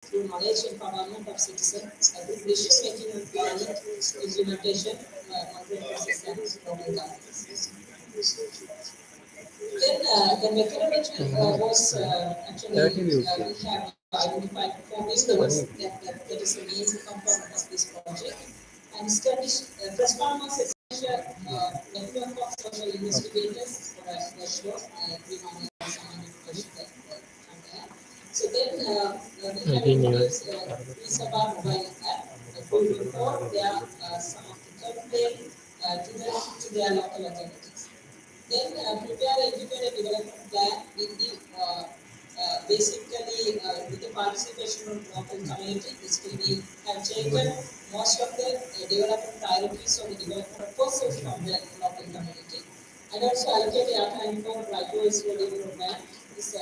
through knowledge empowerment of citizens, good decision-making and planning, implementation, monitoring process and local governance. Then the methodology was actually we have identified 4 windows that is the main component of this project and established first one was essential network of social investigators for a workshop. We know someone from there. So then we have introduced Isaba mobile app to report their some of the complaint to their local authorities. Then prepare educate a development plan with the basically with the participation of local community. This will be have taken most of the development priorities of the development proposals from the local community, and also allocate airtime for right voice radio program. This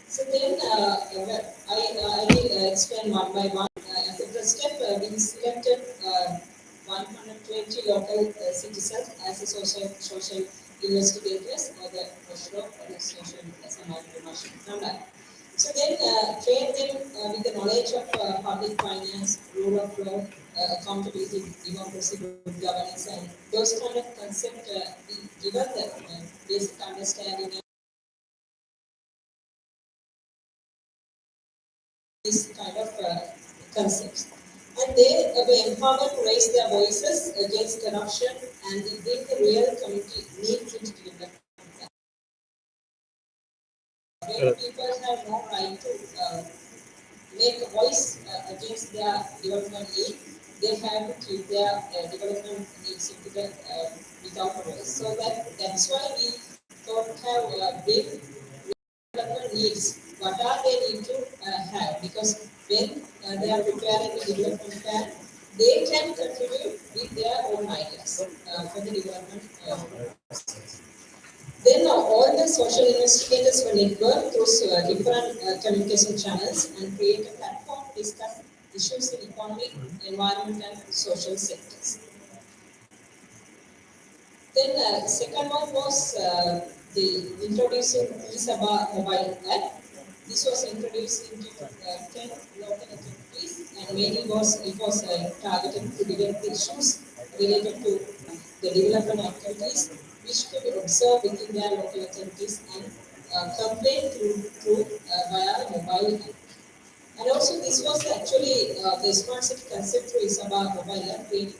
so then I will explain one by one. As a first step, we selected 120 local citizens as a social investigators for the workshop or the social SMI. So then train them with the knowledge of public finance, rule of law, accountability, democracy, good governance, and those kind of concepts we given them basic understanding these kind of concepts. And they were empowered to raise their voices against corruption and bring the real community needs into development. When people have no right to make a voice against their development need, they have to keep their development needs into the without a voice. So that's why we thought have big development needs. What are they need to have? Because when they are preparing the development plan, they can contribute with their own ideas for the development process. Then all the social investigators were networked through different communication channels and create a platform to discuss issues in economic, environment, and social sectors. Then the second one was the introducing Isaba mobile app. This was introduced into 10 local authorities and mainly it was targeted to develop the issues related to the development activities which could be observed within their local authorities and complain through via mobile app. And also this was actually the smart city concept through Isaba mobile app created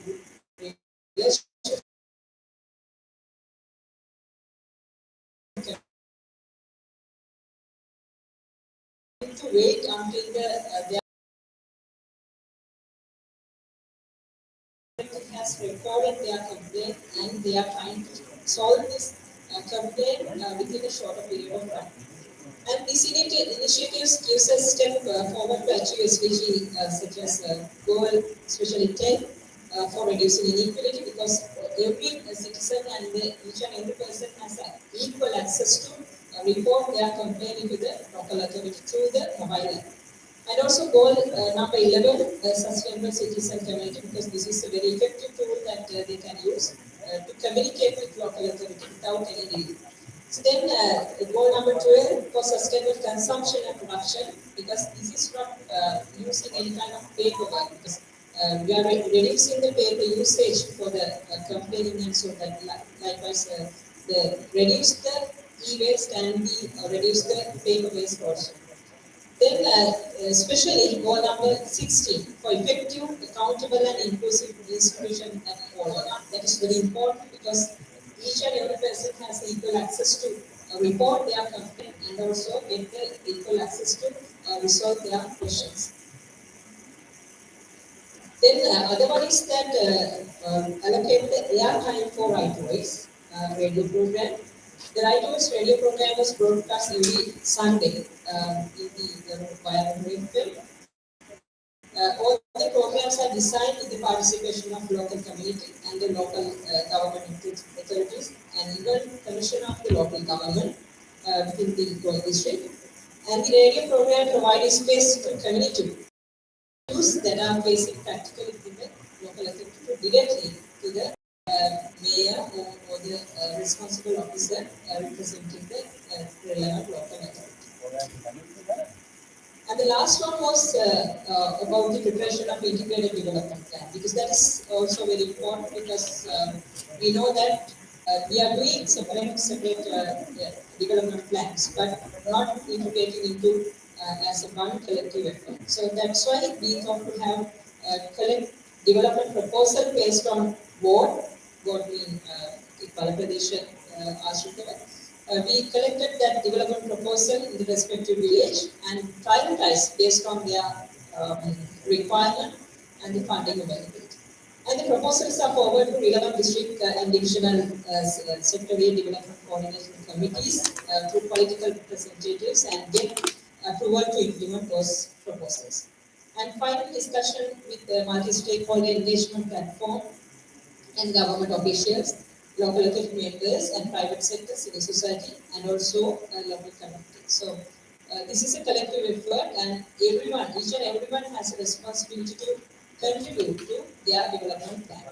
relationship to wait until the has recorded their complaint and they are trying to solve this complaint within a shorter period of time. And this initiatives gives us step forward to achieve SDG such as goal, especially 10, for reducing inequality because every citizen and each and every person has equal access to report their complaint into the local authority through the mobile app. And also goal number 11, sustainable cities and community, because this is a very effective tool that they can use to communicate with local authority without any delay. So then goal number 12 for sustainable consumption and production, because this is not using any kind of paper work, because we are reducing the paper usage for the complaining and so that likewise the reduce the e-waste and reduce the paper waste also. Then, especially goal number 16 for effective, accountable, and inclusive institution and all. That is very important because each and every person has equal access to report their complaint and also get the equal access to resolve their questions. Then, other one is that allocate the airtime for right voice radio program. The Right Voice radio program was broadcast every Sunday in the via FM. All the programs are designed with the participation of local community and the local government authorities and even commission of the local government within the district. And the radio program provides space to community issues that are facing practically within the local authority directly to the mayor or or the responsible officer representing the relevant local authority. And the last one was about the preparation of integrated development plan, because that is also very important, because we know that we are doing separate development plans, but not integrating into as a one collective effort. So that's why we thought to have collect development proposal based on what we Balapradesh we collected that development proposal in the respective village and prioritized based on their requirement and the funding availability. And the proposals are forwarded to relevant district and divisional sectorial development coordination committees through political representatives and get approval to implement those proposals. And final discussion with the multi-stakeholder engagement platform and government officials, local authority members and private sector, civil society, and also local community. So this is a collective effort, and everyone, each and everyone has a responsibility to contribute to their development plan.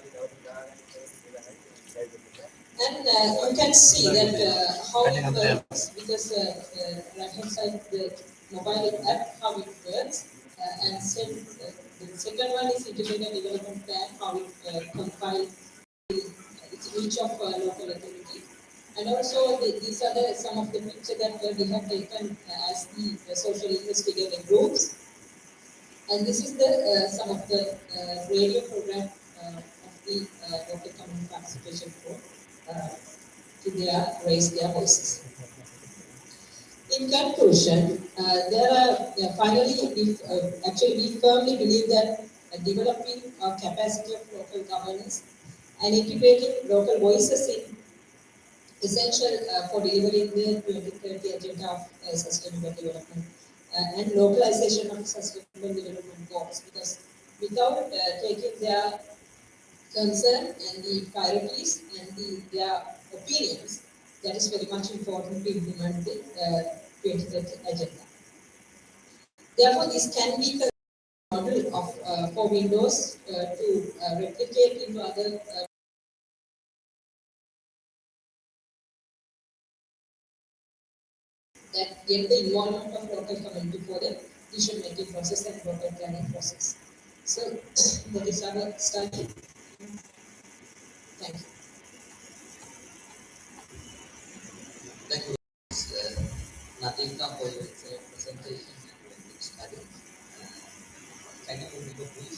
And you can see that how it works, because right hand side the mobile app, how it works, and the second one is integrated development plan, how it compiles each of local authority. And also these are some of the pictures that we have taken as the social investigator groups. And this is the some of the radio program of the local community participation group to raise their voices. In conclusion, there are finally, we firmly believe that developing a capacity of local governance and integrating local voices in essential for delivering the 2030 agenda of sustainable development and localization of sustainable development goals. Because without taking their concern and the priorities and their opinions, that is very much important to implement the 2030 agenda. Therefore, this can be the model of for Windows to replicate into other that get the involvement of local community for the decision making process and local planning process. So that is our study. Thank you. Thank you. Nothing for your presentation and study. Can you give a brief?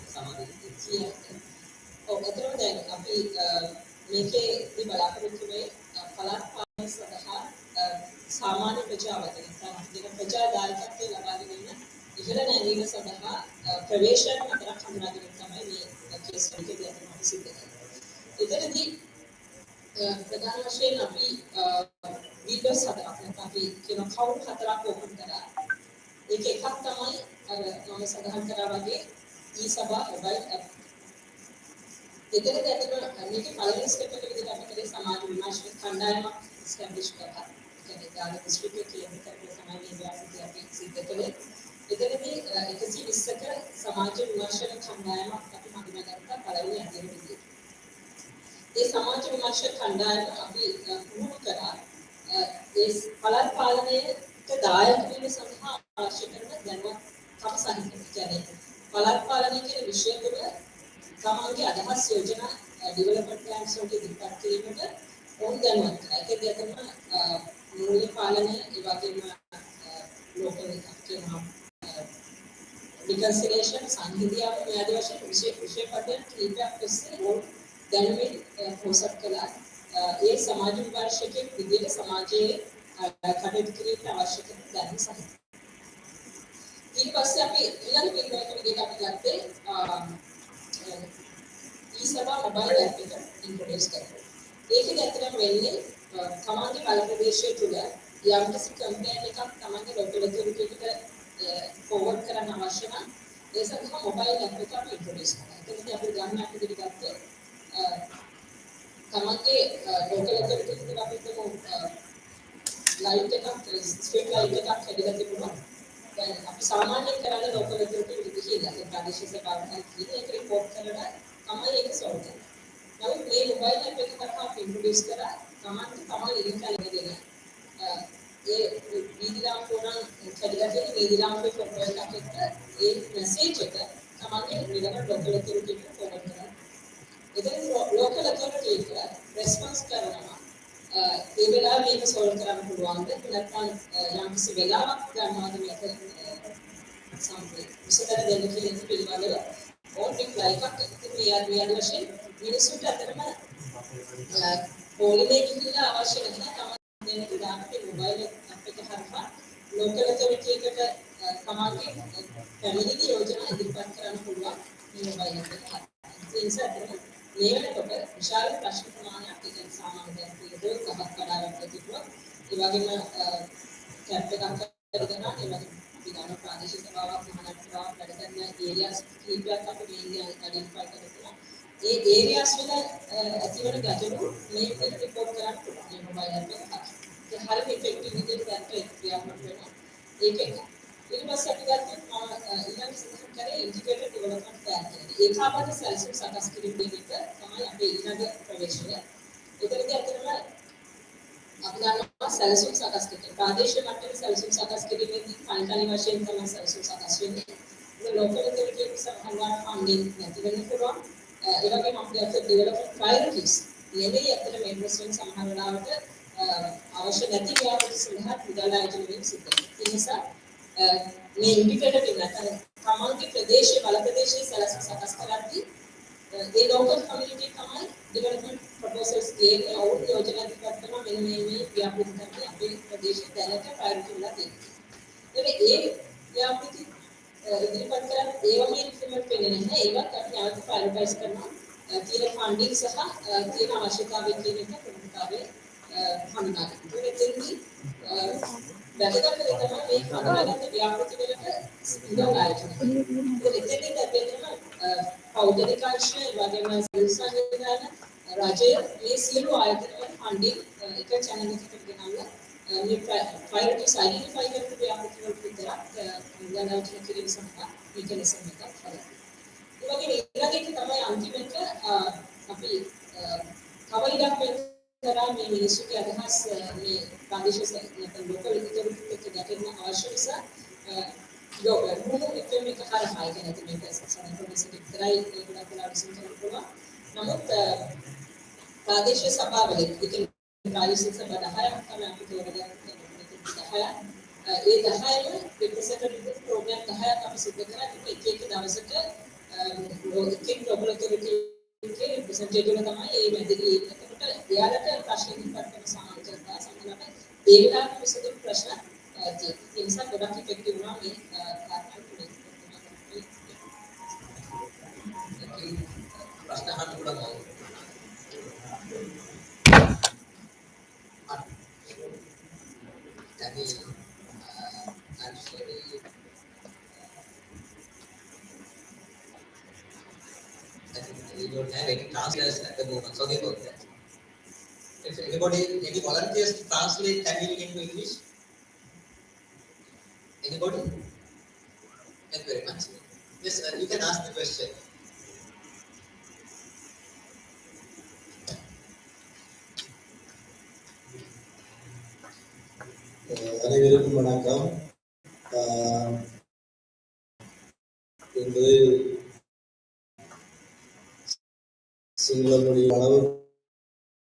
Summary? Yeah. අතරම දැන් අපි මේකේ දී බලාපොරොත්තු වෙන්නේ පළාත් පාලනය සඳහා සාමාන්‍ය ප්‍රජාවට නැත්නම් ප්‍රජා දායකත්වයේ ලබා ගැනීම ඉහළ නැංවීම සඳහා ප්‍රවේශයන් හතරක් හඳුනා ගැනීම තමයි මේ කේස් එකේදී අපි සිදු කරන්නේ. එතනදී ප්‍රධාන වශයෙන් අපි Windows හතරක් නැත්නම් අපි කියන කවුරු හතරක් ඕපන් කරා. ඒක එකක් තමයි අර මම සඳහන් කරා වගේ e-සභා මොබයිල් ඇප්. එතනදී අතන මේකේ පළවෙනි ස්ටෙප් එක විදිහට අපි කලේ සමාජ විමර්ශන කණ්ඩායමක් ස්ටැබ්ලිෂ් කරා. ඒ කියන්නේ ගාන දිස්ත්‍රික්කයේ කියන කරේ සමාජ විද්‍යාර්ථී අපි සිද්ධ කළේ. එතනදී 120ක සමාජ විමර්ශන කණ්ඩායමක් අපි හඳුනාගත්තා පළවෙනි අධ්‍යයන විදිහට. ඒ සමාජ විමර්ශන කණ්ඩායම අපි පුහුණු කරා ඒ පළාත් පාලනයට දායක වීම සඳහා අවශ්‍ය කරන දැනුවත්කම සහිත කියන්නේ පළාත් පාලනය කියන විෂය තුළ තමන්ගේ අදහස් යෝජනා ඩෙවලොප්මන්ට් ප්ලෑන්ස් වලට ඉදිරිපත් කිරීමට ඕන දැනුවත් කරා. ඒකදී අතන මූල්‍ය පාලනය, ඒ වගේම ලෝකල් කියනවා රිකන්සිලියේෂන්, සංහිඳියාව මේ ආදී වශයෙන් විෂය පදයන් කීපයක් ඔස්සේ ඕන දැනුමින් පොසත් කළා. ඒ සමාජ විමර්ශකයෙක් විදිහට සමාජයේ කටයුතු කිරීමට අවශ්‍ය කරන දැනුම සහිත. ඊට පස්සේ අපි ඊළඟ පිළිවෙලක විදිහට අපි ගත්තේ e-සභා මොබයිල් ඇප් එක ඉන්ට්‍රොඩියුස් කරනවා. ඒකෙදි ඇත්තටම වෙන්නේ තමන්ගේ බල ප්‍රදේශය තුළ යම්කිසි කැම්පේන් එකක් තමන්ගේ ලෝකල් ඔතොරිටියකට ෆෝවර්ඩ් කරන්න අවශ්‍ය නම් ඒ සඳහා මොබයිල් ඇප් එක අපි ඉන්ට්‍රොඩියුස් කරනවා. ඒකෙදි අපි ගන්නක් විදිහට ගත්තේ තමන්ගේ ලෝකල් ඔතොරිටියකට අපි හිතමු ලයිට් එකක් ස්ට්‍රීට් ලයිට් එකක් හැදලා තිබුණා. දැන් අපි සාමාන්‍යයෙන් කරන්නේ ලෝකල් ඔතොරිටි විදිහට ඒ ප්‍රදේශ සභාවට කියන එක රිපෝට් කරලා තමයි ඒක සෝල්ව් කරන්නේ. නමුත් මේ මොබයිල් ඇප් එක තමයි අපි ඉන්ට්‍රොඩියුස් කරා තමන්ට තමයි ලින්ක් එක දෙන්න. ඒ වීදිලාම්පුව නම් කැඩිලා තියෙන වීදිලාම්පුවේ ෆොටෝ එකක් එක්ක ඒ මැසේජ් එක තමන්ගේ ඊළඟ ලෝකල් ඔතොරිටි එකට ෆෝවර්ඩ් කරනවා. එතන ලෝකල් ඔතොරිටි එක රෙස්පොන්ස් කරනවා. ඒ වෙලාවේ මේක සෝල්ව් කරන්න පුළුවන්ද නැත්නම් යම්කිසි වෙලාවක් ගන්නවද මේක විසඳන දෙන්න කියන පිළිබඳව ඕන් රිප්ලයි එකක් මේ වශයෙන් මිනිස්සුන්ට අතරම පොලිමේ ගිහිල්ලා අවශ්‍ය නැහැ තමයි දෙන්න දාන්නේ මොබයිල් ඇප් එක හරහා ලෝකල් ඔතොරිටි එකට තමන්ගේ පැමිණිලි යෝජනා ඉදිරිපත් කරන්න පුළුවන් මේ මොබයිල් ඇප් එක හරහා. ඒ නිසා අතරම මේ වෙනකොට විශාල ප්‍රශ්න ප්‍රමාණයක් ඉතින් සාමාන්‍ය දැන් තියෙන ගහක් කඩාවැටලා තිබුණා. ඒ වගේම කැප් එකක් කරගෙන ඒ වගේ අපි ගන්න ප්‍රාදේශීය සභාවක් මහනගරසභාවක් වැඩ කරන ඒරියාස් කීපයක් අපි මේන්ලි අයිඩෙන්ටිෆයි කරගන්නවා. ඒ ඒරියාස් වල ඇතිවන ගැටලු මේ විදිහට රිපෝට් කරන්න පුළුවන් මේ මොබයිල් ඇප් එක. ඒ හරියට ඉෆෙක්ටිව් විදිහට දැක්ක ක්‍රියාත්මක වෙනවා. ඒකෙන් ඊට පස්සේ අපි ගත්තොත් ඊළඟ සඳහන් කරේ ඉන්ටිග්‍රේටඩ් ඩෙවලොප්මන්ට් ප්ලෑන් කියලා. ඒකාබද්ධ සැලසුම් සකස් කිරීමේ එක තමයි අපේ ඊළඟ ප්‍රවේශය. ඒකෙන්දී අතරම අපි ගන්නවා සැලසුම් සකස් කිරීම. ප්‍රාදේශීය මට්ටමේ සැලසුම් සකස් කිරීමේදී කණ්ඩායම් වශයෙන් තමයි සැලසුම් සකස් වෙන්නේ. ඒ ලෝකල් ඔතොරිටි සමහරවල් ෆන්ඩින් නැති වෙන්න පුළුවන්. ඒ වගේම අපි අත ඩෙවලොප්මන්ට් ප්‍රයොරිටිස් නෙමෙයි අතර මේ ප්‍රශ්න සමහර වෙලාවට අවශ්‍ය නැති ව්‍යාපෘති සඳහා මුදල් ආයෝජන වීම සිදු වෙනවා. ඒ නිසා මේ ඉන්ඩිකේටර් එක නැත්නම් තමන්ගේ ප්‍රදේශයේ බල ප්‍රදේශයේ සැලසුම් සකස් කරද්දී ඒ ලෝකල් කමියුනිටි තමයි ඩෙවලොප්මන්ට් ප්‍රොපෝසල්ස් දෙන්නේ අවුල් යෝජනා ඉදිරිපත් කරනවා මෙන්න මේ ව්‍යාපෘති තමයි අපේ ප්‍රදේශයේ දැනට ප්‍රයොරිටි වල තියෙන්නේ. ඒ ව්‍යාපෘති ඉදිරිපත් කරලා ඒවම ඉම්ප්ලිමන්ට් වෙන්නේ නැහැ. ඒවත් අපි නැවත ප්‍රයොරිටයිස් කරනවා. තියෙන ෆන්ඩින් සහ තියෙන අවශ්‍යතාවය කියන එක ප්‍රමුඛතාවය හඳුනා ගන්න. එතෙන්දී වැදගත් දේ තමයි මේ හඳුනාගත්ත ව්‍යාපෘති වලට මුදල් ආයෝජනය. එතෙන්දී දැක්වෙන පෞද්ගලික අංශය වගේම සිවිල් සංවිධාන රජය මේ සියලු ආයතන වල ෆන්ඩින් එක channel එකකට ගෙනල්ලා මේ ප්‍රයොරිටිස් අයිඩෙන්ටිෆයි කරපු ව්‍යාපෘති වලට විතරක් මුදල් ආයෝජනය කිරීම සඳහා මෙකනිසම් එකක් හදලා. ඒ වගේම ඊළඟ එක තමයි අන්තිමට අපි තව ඉඩක් වෙන කරා මේ මිනිස්සුගේ අදහස් මේ ප්‍රාදේශීය නැත්නම් ලෝකල් ඉදිරියට එක්ක ගැටෙන්න අවශ්‍ය නිසා ලෝකල් ඉතින් මේක හරහා කියන එක මේක සම්පූර්ණ විතරයි ඒකට අපලා විශ්ින් කරන්න පුළුවන්. නමුත් ප්‍රාදේශීය සභාවල ඉතින් ප්‍රාදේශීය සභා 10ක් තමයි අපි තෝරගන්නේ 10. ඒ 10ම රිප්‍රෙසෙන්ටේටිව් ප්‍රෝග්‍රෑම් 10ක් අපි සිදු කරා. එක එක දවසක එක ලෝකල් ඔතොරිටි එකේ රිප්‍රෙසෙන්ටේටිව් තමයි මේ මැදිරි එතකොට එයාලට ප්‍රශ්න ඉදිරිපත් කරන සමාජතා සම්බන්ධව ඒ විලාප විසඳු ප්‍රශ්න තියෙනවා. ඒ නිසා ගොඩක් ඉෆෙක්ටිව් වුණා මේ කාර්යය තුලින්. ප්‍රශ්න අහන්න පුළුවන්. We don't have any translators at the moment. Sorry about that. If anybody, any volunteers to translate Tamil into English? Anybody? Thank you very much. Yes, you can ask the question. அனைவருக்கும் வணக்கம். இன்று சிங்கள மொழி அளவு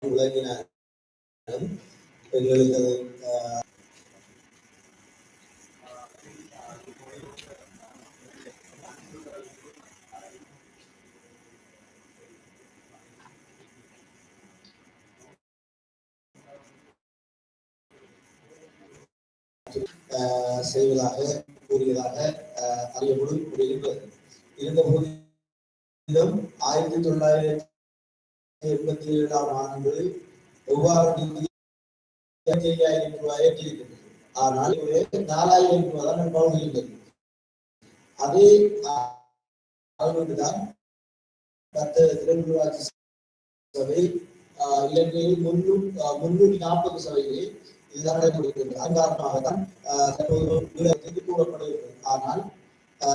விளங்கினாலும் எங்களுக்கு செய்வதாக கூறியதாக அறியப்படும் இருந்தது. இருந்தபோதிலும் 1987ஆம் ஆண்டு ஒவ்வாறு நிதி 5,000 ரூபாயை எட்டியிருக்கிறது. ஆனால் 4,000 ரூபாய் தான் நன்றாக இருந்தது. அதே அளவுக்குதான் திறன்கூடாட்சி சபை இலங்கையில் 340 சபைகளில் இதுதான் நடைபெறுகிறது. அதன் காரணமாகத்தான் தற்போது கூறப்படுகிறது. ஆனால்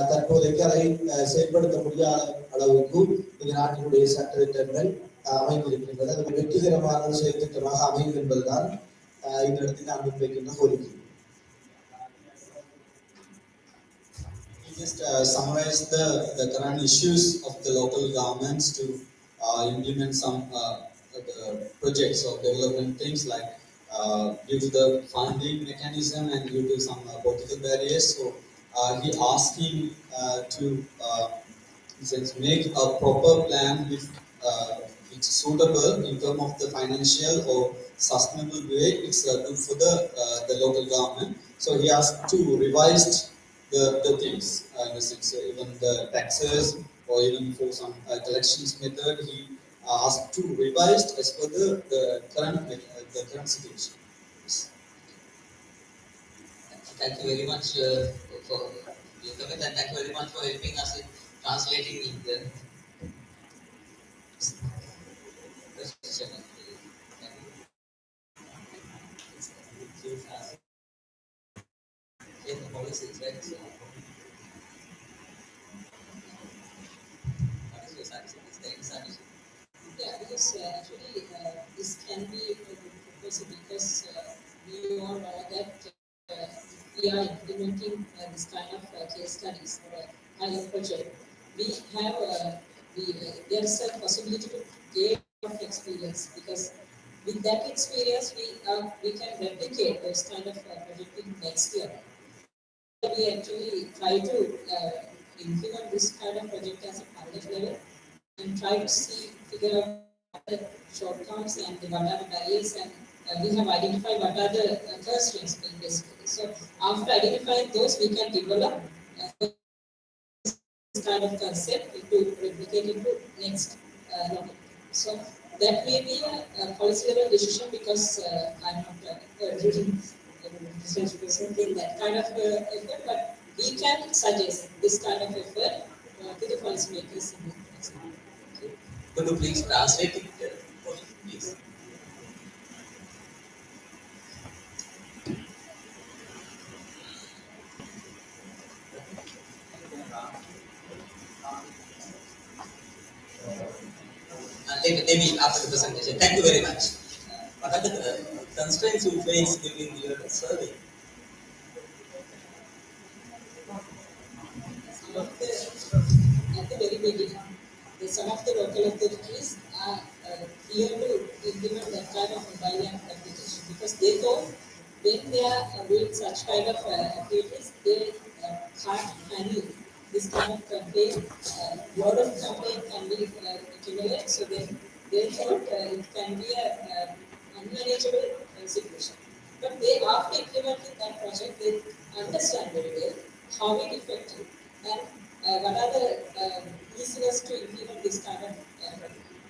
தற்போதைக்கு அதை செயல்படுத்த முடியாத அளவுக்கு இந்த நாட்டினுடைய சட்ட திட்டங்கள் அமைந்திருக்கின்றது. அது வெற்றிகரமான செயல் திட்டமாக அமையும் என்பதுதான் இந்த இடத்தில் நான் முன்வைக்கின்ற கோரிக்கை. Just summarize the current issues of the local governments to implement some projects of development things like due to the funding mechanism and due to some political barriers. So he asked him to make a proper plan which is suitable in terms of the financial or sustainable way. It's good for the local government. So he asked to revise the things in the sense even the taxes or even for some collections method. He asked to revise as per the current situation. Yes. Thank you very much for your comment, and thank you very much for helping us in translating the question. In the policies, right? So, what is your suggestion? Is there any suggestion? Yeah, because actually this can be a good proposal because we all know that we are implementing this kind of case studies or a pilot project. We have there is a possibility to gain of experience because with that experience we can replicate those kind of project in next year. We actually try to implement this kind of project as a pilot level and try to figure out the shortcomings and what are the barriers, and we have identified what are the constraints basically. So after identifying those, we can develop this kind of concept to replicate into next level. So that may be a policy level decision because I'm not reading in that kind of effort, but we can suggest this kind of effort to the policymakers in the next. Could you please translate it for me, please? Maybe after the presentation. Thank you very much. What are the constraints you face during your survey? At the very beginning, some of the local authorities are here to implement that kind of mobile app application because they thought when they are doing such kind of activities, they can't handle this kind of campaign. Lot of campaign can be accumulated, so they thought it can be a unmanageable situation. But they, after implementing that project, they understand very well how it effective and what are the easiness to implement this kind of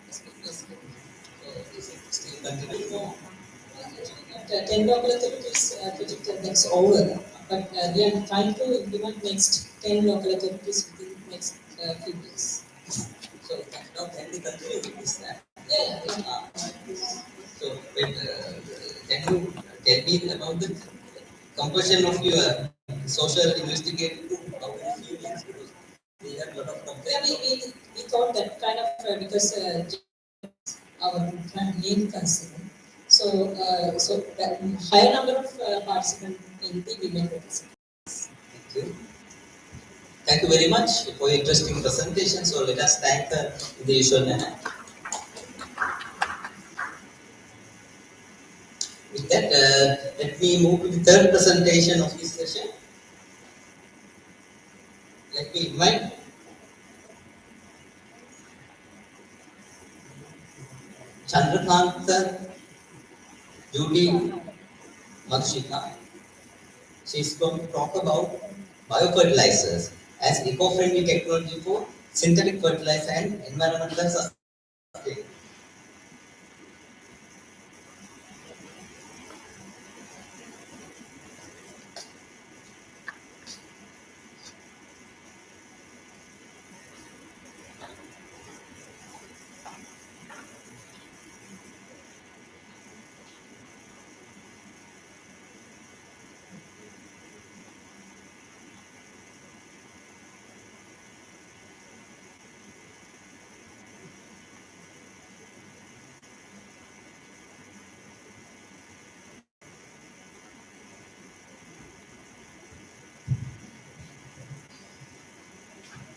business. Is it still continuing? No, actually, 10 local authorities project that's over, but we are trying to implement next 10 local authorities within next few years. So now can we continue with this? Yeah. So when, can you tell me about the composition of your social investigative group? How many students? Because we have a lot of Yeah, complaints. we thought that kind of because our main concern. So, so that higher number of participants in the women representatives. Thank you. Thank you very much for your interesting presentation. So let us thank her in the usual manner. With that, let me move to the third presentation of this session. Let me invite Chandrakanta Judy Makshika. She is going to talk about biofertilizers as eco-friendly technology for synthetic fertilizer and environmental sustainability.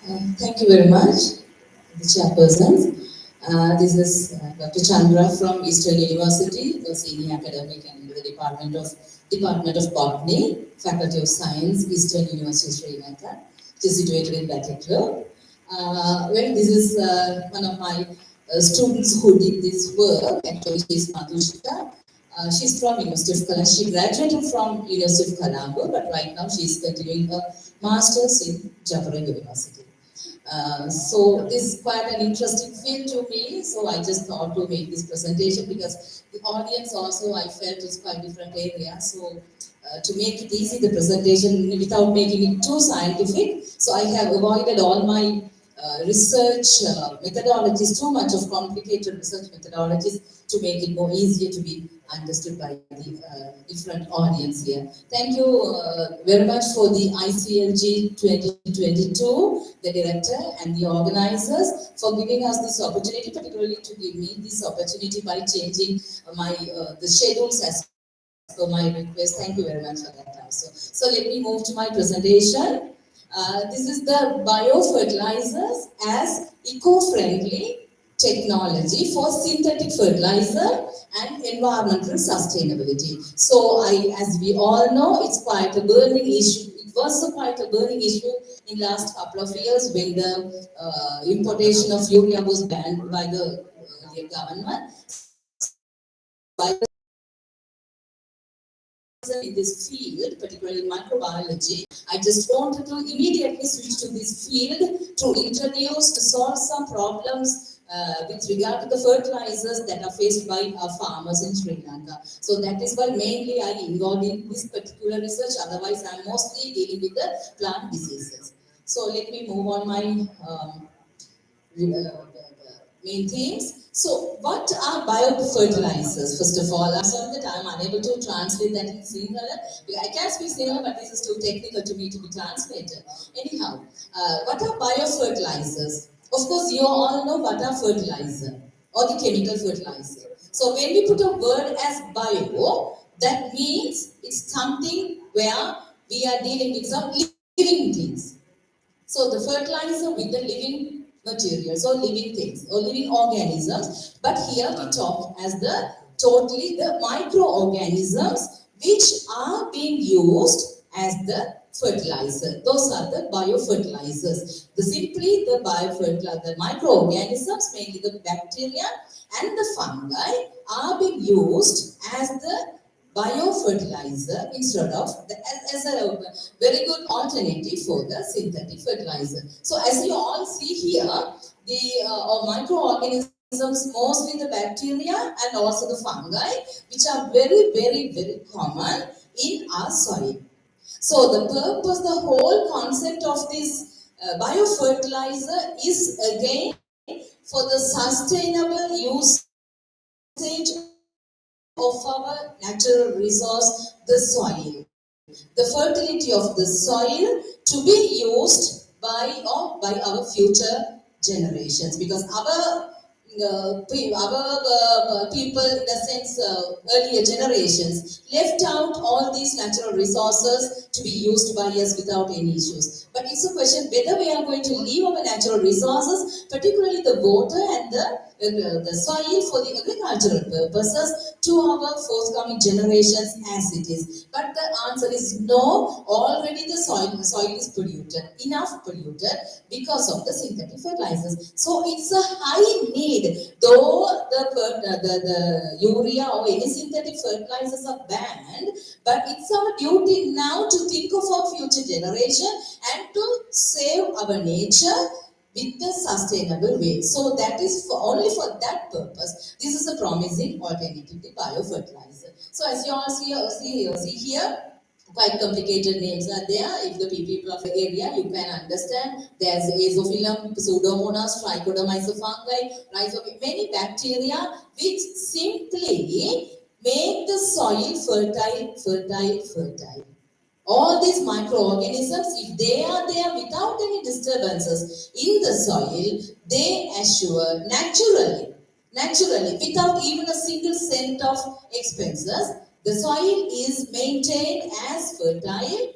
Thank you very much, the chairperson. This is Dr. Chandra from Eastern University, a senior academic and in the Department of Botany, Faculty of Science, Eastern University Sri Lanka, which is situated in Batticaloa. Well, this is one of my students who did this work. Actually, she is Madhushika. She's from University of Colombo. She graduated from University of Colombo, but right now she is continuing her master's in Jaffrey University. So this is quite an interesting field to me. So I just thought to make this presentation because the audience also I felt is quite different area. So to make it easy, the presentation without making it too scientific. So I have avoided all my research methodologies, too much of complicated research methodologies to make it more easier to be understood by the different audience here. Thank you very much for the ICLG 2022, the director and the organizers for giving us this opportunity, particularly to give me this opportunity by changing my the schedules as per my request. Thank you very much for that also. So let me move to my presentation. This is the biofertilizers as eco-friendly technology for synthetic fertilizer and environmental sustainability. So as we all know, it's quite a burning issue. It was quite a burning issue in last couple of years when the importation of urea was banned by the government. In this field, particularly in microbiology, I just wanted to immediately switch to this field to introduce, to solve some problems with regard to the fertilizers that are faced by our farmers in Sri Lanka. So that is why mainly I involved in this particular research, otherwise I'm mostly dealing with the plant diseases. So let me move on my main themes. So, what are biofertilizers? First of all, I'm sorry that I'm unable to translate that in Sinhala. I can speak Sinhala, but this is too technical to me to be translated. Anyhow, what are biofertilizers? Of course, you all know what are fertilizer or the chemical fertilizer. So, when we put a word as bio, that means it's something where we are dealing with some living things. So the fertilizer with the living materials or living things or living organisms. But here we talk as the totally the microorganisms which are being used as the fertilizer. Those are the biofertilizers. The biofertilizer, the microorganisms, mainly the bacteria and the fungi, are being used as the biofertilizer instead of as a very good alternative for the synthetic fertilizer. So as you all see here, the microorganisms, mostly the bacteria and also the fungi, which are very common in our soil. So the purpose, the whole concept of this biofertilizer is again for the sustainable usage of our natural resource, the soil. The fertility of the soil to be used by our future generations, because our people, in the sense earlier generations, left out all these natural resources to be used by us without any issues. But it's a question whether we are going to leave our natural resources, particularly the water and the soil, for the agricultural purposes to our forthcoming generations as it is. But the answer is no. Already the soil is polluted, enough polluted because of the synthetic fertilizers. So it's a high need. Though the urea or any synthetic fertilizers are banned, but it's our duty now to think of our future generation and to save our nature with the sustainable way. So that is only for that purpose. This is a promising alternative to biofertilizer. So as you all see here, quite complicated names are there. If the people of the area, you can understand. There's Azophilum, Pseudomonas, Trichoderma fungi, many bacteria which simply make the soil fertile. All these microorganisms, if they are there without any disturbances in the soil, they assure naturally, without even a single cent of expenses, the soil is maintained as fertile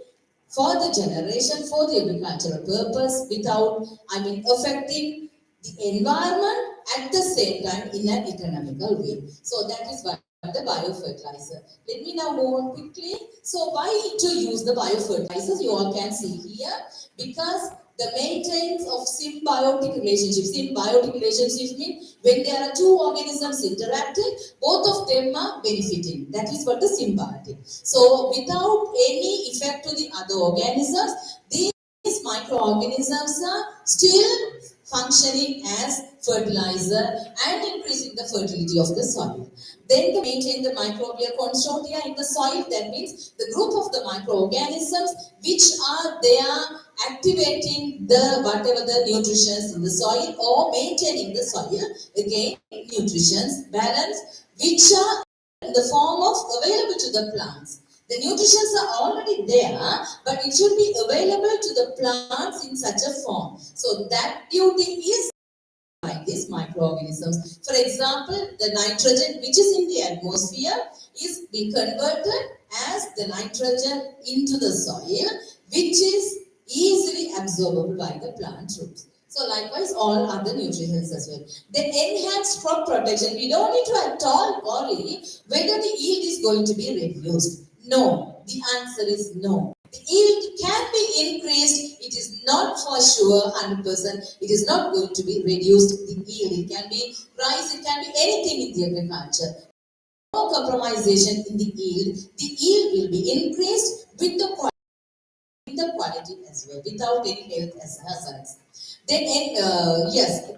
for the generation, for the agricultural purpose, without, affecting the environment at the same time in an economical way. So that is what the biofertilizer. Let me now move on quickly. So why to use the biofertilizers? You all can see here, because the maintenance of symbiotic relationships. Symbiotic relationships means when there are two organisms interacting, both of them are benefiting. That is what the symbiotic. So without any effect to the other organisms, these microorganisms are still functioning as fertilizer and increasing the fertility of the soil. Then to maintain the microbial consortia in the soil, that means the group of the microorganisms which are there activating the whatever the nutrients in the soil or maintaining the soil, again nutrients balance, which are in the form of available to the plants. The nutrients are already there, but it should be available to the plants in such a form. So that duty is by these microorganisms. For example, the nitrogen which is in the atmosphere is being converted as the nitrogen into the soil, which is easily absorbable by the plant roots. So likewise, all other nutrients as well. Then enhanced crop protection. We don't need to at all worry whether the yield is going to be reduced. No, the answer is no. The yield can be increased. It is not for sure 100%. It is not going to be reduced. The yield, it can be rice, it can be anything in the agriculture. No compromisation in the yield. The yield will be increased with the quality as well, without any health hazards. Then,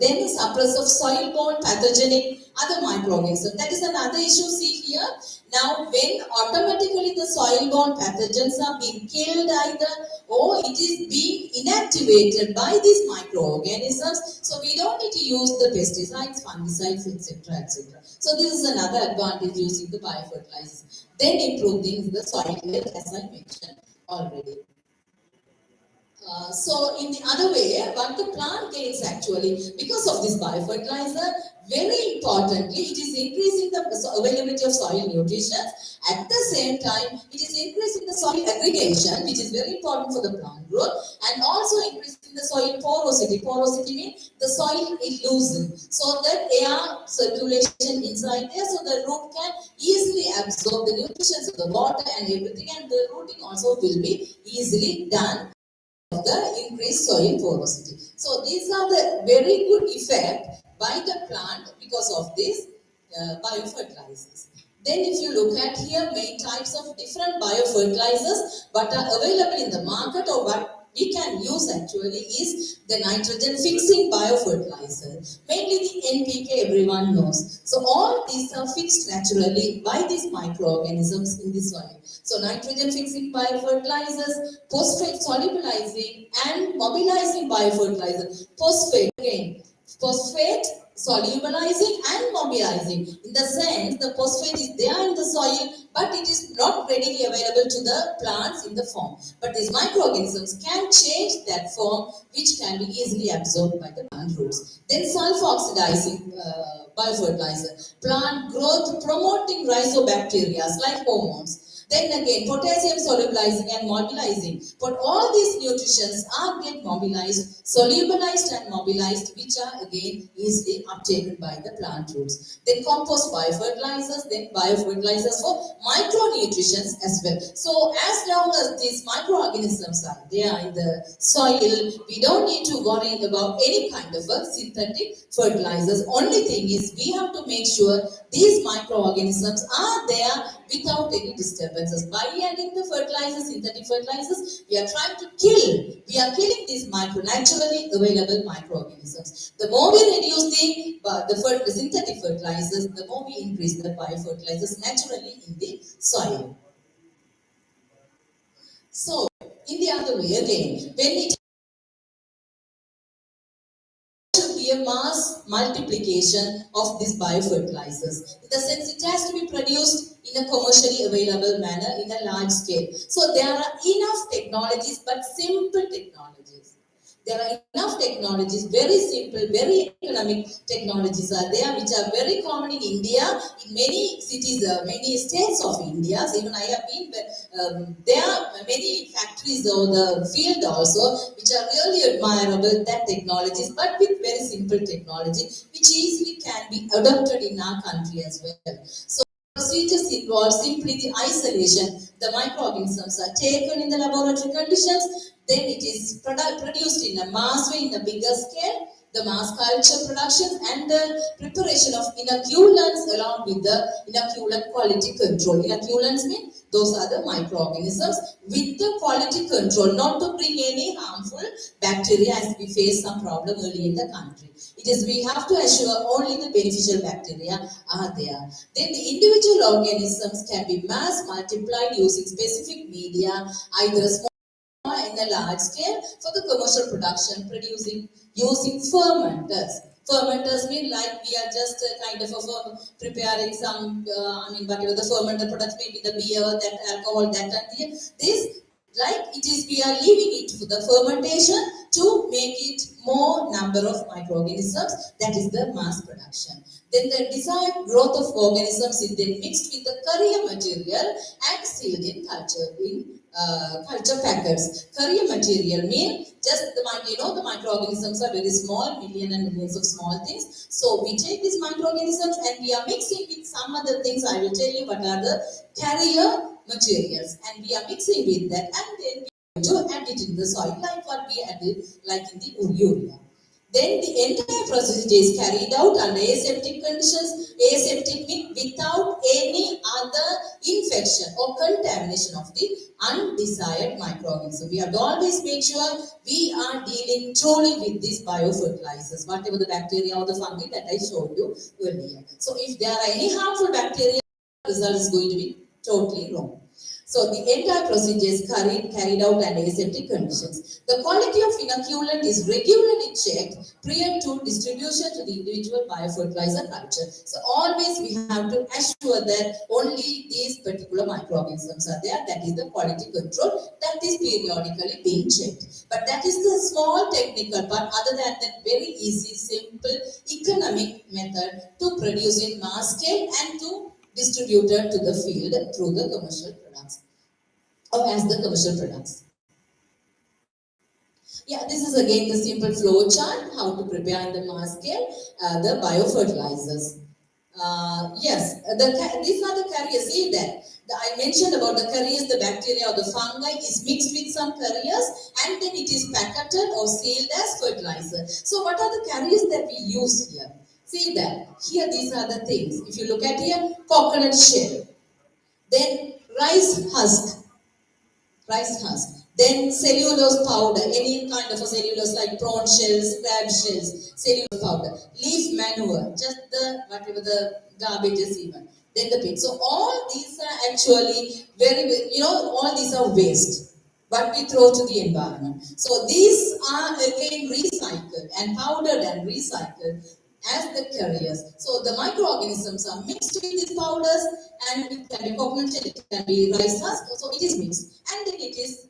then the suppress of soil-borne pathogenic other microorganisms. That is another issue. See here. Now, when automatically the soil-borne pathogens are being killed either, or it is being inactivated by these microorganisms, so we don't need to use the pesticides, fungicides, etc., etc. So this is another advantage using the biofertilizers. Then improving the soil health, as I mentioned already. So in the other way, what the plant gains actually, because of this biofertilizer, very importantly, it is increasing the availability of soil nutrition. At the same time, it is increasing the soil aggregation, which is very important for the plant growth, and also increasing the soil porosity. Porosity means the soil is loosened, so that air circulation inside there, so the root can easily absorb the nutrients of the water and everything, and the rooting also will be easily done of the increased soil porosity. So these are the very good effect by the plant because of these biofertilizers. Then if you look at here, main types of different biofertilizers what are available in the market or what we can use actually is the nitrogen fixing biofertilizer. Mainly the NPK everyone knows. So all these are fixed naturally by these microorganisms in the soil. So nitrogen fixing biofertilizers, phosphate solubilizing and mobilizing biofertilizers. Phosphate again, phosphate solubilizing and mobilizing. In the sense, the phosphate is there in the soil, but it is not readily available to the plants in the form. But these microorganisms can change that form, which can be easily absorbed by the plant roots. Then sulfur oxidizing biofertilizer, plant growth promoting rhizobacteria like hormones. Then again, potassium solubilizing and mobilizing. But all these nutrients are get mobilized, solubilized and mobilized, which are again easily uptaken by the plant roots. Then compost biofertilizers, then biofertilizers for micronutrients as well. So as long as these microorganisms are there in the soil, we don't need to worry about any kind of a synthetic fertilizers. Only thing is we have to make sure these microorganisms are there without any disturbances. By adding the fertilizers, synthetic fertilizers, we are trying to we are killing these naturally available microorganisms. The more we reduce the synthetic fertilizers, the more we increase the biofertilizers naturally in the soil. So, in the other way again, when it should be a mass multiplication of these biofertilizers. In the sense, it has to be produced in a commercially available manner in a large scale. So there are enough technologies, but simple technologies. There are enough technologies, very simple, very economic technologies are there, which are very common in India, in many cities, many states of India. So even I have been, there are many factories or the field also, which are really admirable, that technologies, but with very simple technology, which easily can be adopted in our country as well. So procedures involve simply the isolation. The microorganisms are taken in the laboratory conditions, then it is produced in a mass way, in a bigger scale, the mass culture production and the preparation of inoculants along with the inoculant quality control. Inoculants mean those are the microorganisms with the quality control, not to bring any harmful bacteria as we face some problem early in the country. It is we have to assure only the beneficial bacteria are there. Then the individual organisms can be mass multiplied using specific media, either a small in a large scale for the commercial production, producing using fermenters. Fermenters mean like we are just kind of preparing some, whatever the fermented products, maybe the beer, that alcohol, that and this, like it is, we are leaving it for the fermentation to make it more number of microorganisms, that is the mass production. Then the desired growth of organisms is then mixed with the carrier material and sealed in culture packets. Carrier material mean just the microorganisms are very small, million and millions of small things. So we take these microorganisms and we are mixing with some other things. I will tell you what are the carrier materials, and we are mixing with that, and then we to add it in the soil like what we added, like in the urea. Then the entire process is carried out under aseptic conditions. Aseptic means without any other infection or contamination of the undesired microorganism. We have to always make sure we are dealing truly with these biofertilizers, whatever the bacteria or the fungi that I showed you earlier. So if there are any harmful bacteria, the result is going to be totally wrong. So the entire procedure is carried out under aseptic conditions. The quality of inoculant is regularly checked prior to distribution to the individual biofertilizer culture. So always we have to assure that only these particular microorganisms are there. That is the quality control that is periodically being checked. But that is the small technical part. Other than that, very easy, simple, economic method to produce in mass scale and to distributed to the field through the commercial products or as the commercial products. Yeah, this is again the simple flow chart, how to prepare in the mass scale the biofertilizers. These are the carriers. See that I mentioned about the carriers, the bacteria or the fungi is mixed with some carriers and then it is packaged or sealed as fertilizer. So what are the carriers that we use here? See that here these are the things. If you look at here, coconut shell, then rice husk, then cellulose powder, any kind of a cellulose like prawn shells, crab shells, cellulose powder, leaf manure, just the whatever the garbage is even. Then the pit. So all these are actually all these are waste, but we throw to the environment. So these are again recycled and powdered and recycled as the carriers. So the microorganisms are mixed with these powders, and it can be coconut shell, it can be rice husk, so it is mixed. And then it is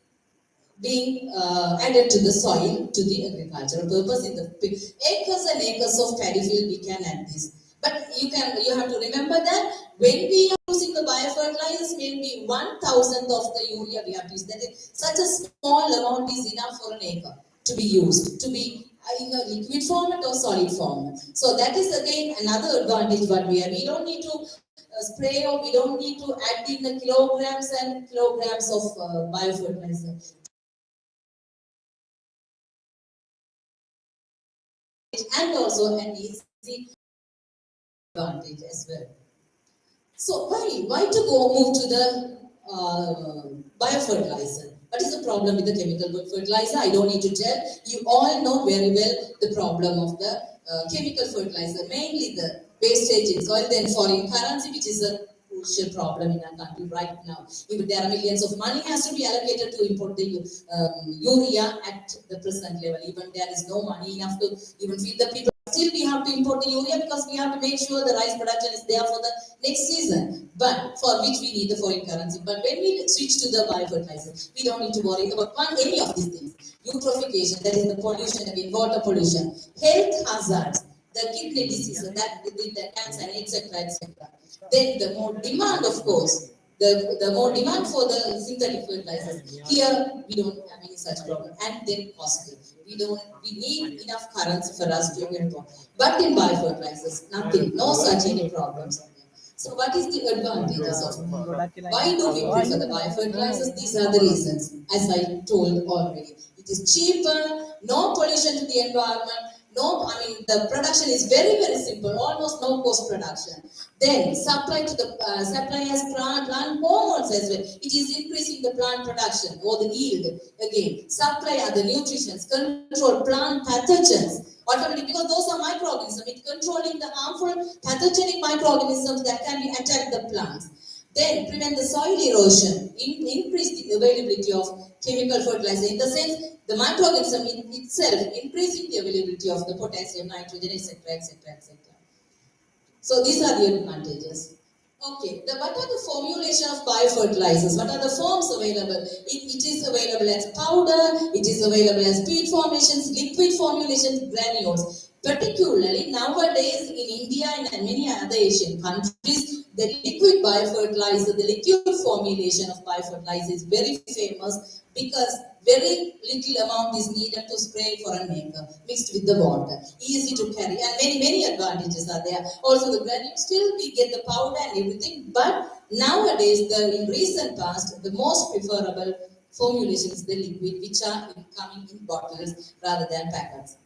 being added to the soil to the agricultural purpose. In the acres and acres of paddy field, we can add this. But you have to remember that when we are using the biofertilizers, maybe 1,000th of the urea we have to use. That is, such a small amount is enough for an acre to be used, to be in a liquid format or solid format. So that is again another advantage what we have. We don't need to spray, or we don't need to add in the kilograms and kilograms of biofertilizer. And also an easy advantage as well. So why to move to the biofertilizer? What is the problem with the chemical fertilizer? I don't need to tell. You all know very well the problem of the chemical fertilizer, mainly the wastage in soil, then foreign currency, which is a crucial problem in our country right now. Even there are millions of money has to be allocated to import the urea at the present level. Even there is no money enough to even feed the people. still we have to import the urea because we have to make sure the rice production is there for the next season, but for which we need the foreign currency. But when we switch to the biofertilizer, we don't need to worry about any of these things. Eutrophication, that is the pollution, again, water pollution, health hazards, the kidney diseases, that the cancer, etc., etc. Then the more demand, of course, the more demand for the synthetic fertilizers. Here we don't have any such problem, and then costly. We need enough currency for us to import. But in biofertilizers, nothing, no such any problems. So what is the advantages of it? Why do we prefer the biofertilizers? These are the reasons, as I told already. It is cheaper, no pollution to the environment, the production is very, very simple, almost no post production. Then supply as plant hormones as well. It is increasing the plant production or the yield. Again, supply other nutrients, control plant pathogens. Automatically, because those are microorganisms, it controlling the harmful pathogenic microorganisms that can be attack the plants. Then prevent the soil erosion, increase the availability of chemical fertilizer. In the sense, the microorganism in itself increasing the availability of the potassium, nitrogen, etc., etc., etc. So these are the advantages. Okay, what are the formulation of biofertilizers? What are the forms available? It is available as powder, it is available as peat formations, liquid formulations, granules. Particularly nowadays in India and many other Asian countries, the liquid biofertilizer, the liquid formulation of biofertilizer is very famous because very little amount is needed to spray for an acre, mixed with the water, easy to carry, and many advantages are there. Also the granules, still we get the powder and everything, but nowadays, in recent past, the most preferable formulation is the liquid, which are coming in bottles rather than packets.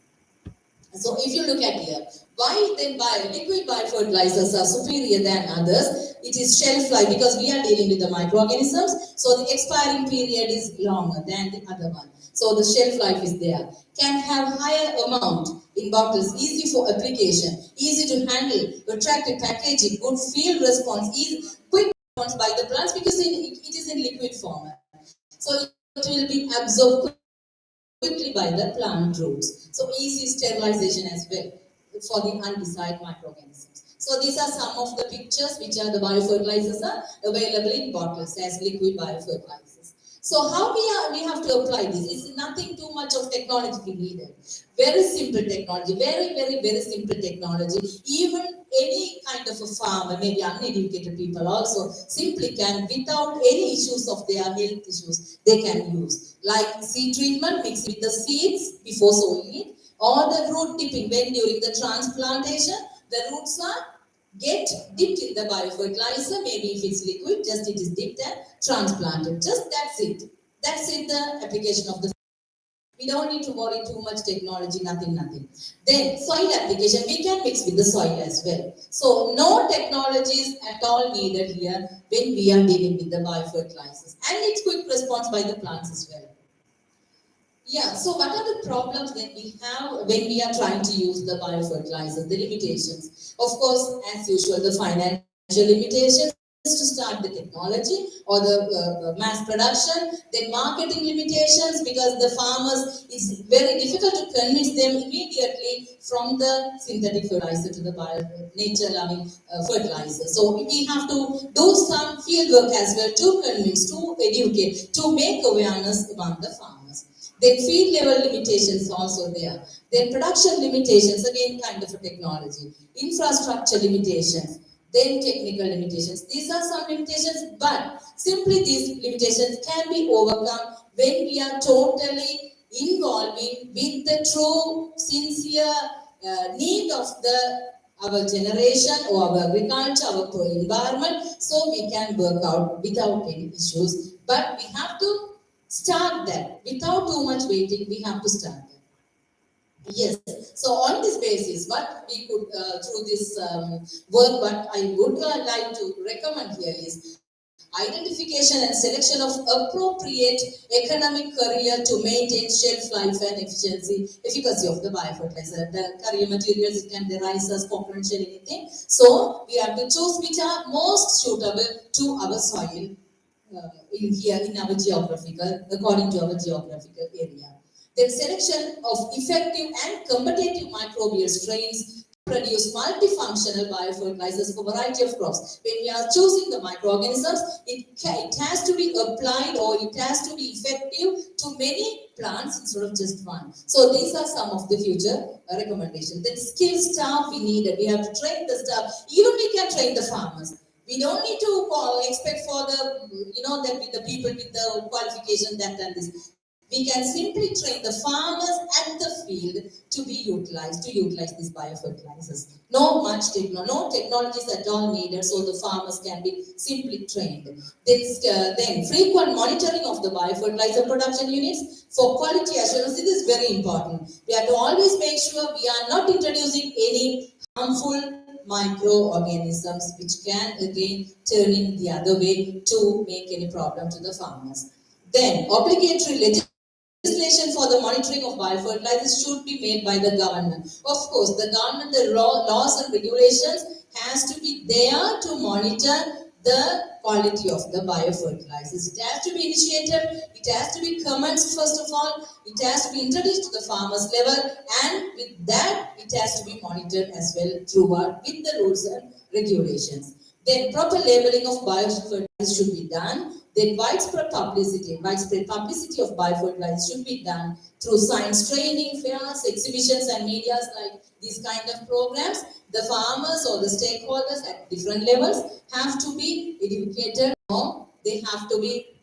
So if you look at here, why then liquid biofertilizers are superior than others? It is shelf life, because we are dealing with the microorganisms, so the expiring period is longer than the other one. So the shelf life is there. Can have higher amount in bottles, easy for application, easy to handle, attractive packaging, good field response, quick response by the plants because it is in liquid format. So it will be absorbed quickly by the plant roots. So easy sterilization as well for the undesired microorganisms. So these are some of the pictures which are the biofertilizers are available in bottles as liquid biofertilizers. So how we have to apply this? It's nothing too much of technology needed. Very simple technology, very simple technology. Even any kind of a farmer, maybe uneducated people also, simply can, without any issues of their health issues, they can use. Like seed treatment mixed with the seeds before sowing it, or the root dipping when during the transplantation, the roots are get dipped in the biofertilizer, maybe if it's liquid, just it is dipped and transplanted. Just that's it. That's it, the application of the. We don't need to worry too much technology, nothing. Then soil application, we can mix with the soil as well. So no technologies at all needed here when we are dealing with the biofertilizers. And it's quick response by the plants as well. Yeah, so what are the problems that we have when we are trying to use the biofertilizers, the limitations? Of course, as usual, the financial limitations to start the technology or the mass production, then marketing limitations because the farmers, it's very difficult to convince them immediately from the synthetic fertilizer to the nature-loving fertilizer. So we have to do some field work as well to convince, to educate, to make awareness among the farmers. Then field level limitations also there. Then production limitations, again kind of a technology. Infrastructure limitations. Then technical limitations. These are some limitations, but simply these limitations can be overcome when we are totally involving with the true, sincere need of our generation or our agriculture, our environment, so we can work out without any issues. But we have to start that. Without too much waiting, we have to start that. Yes. So on this basis, what we could, through this work, what I would like to recommend here is identification and selection of appropriate economic career to maintain shelf life and efficacy of the biofertilizer. The career materials, it can be rices, potential, anything. So we have to choose which are most suitable to our soil in our geographical, according to our geographical area. Then selection of effective and competitive microbial strains produce multifunctional biofertilizers for a variety of crops. When we are choosing the microorganisms, it has to be applied or it has to be effective to many plants instead of just one. So these are some of the future recommendations. Then skill staff we need. We have to train the staff. Even we can train the farmers. We don't need to expect for the people with the qualification that and this. We can simply train the farmers at the field to utilize these biofertilizers. No technologies at all needed, so the farmers can be simply trained. Then frequent monitoring of the biofertilizer production units for quality assurance. This is very important. We have to always make sure we are not introducing any harmful microorganisms which can again turn in the other way to make any problem to the farmers. Then obligatory legislation for the monitoring of biofertilizers should be made by the government. Of course, the government, the laws and regulations has to be there to monitor the quality of the biofertilizers. It has to be initiated, it has to be commenced first of all, it has to be introduced to the farmers level, and with that it has to be monitored as well throughout with the rules and regulations. Then proper labeling of biofertilizers should be done. Then widespread publicity of biofertilizers should be done through science training, fairs, exhibitions and medias like these kind of programs. The farmers or the stakeholders at different levels have to be educated or they have to be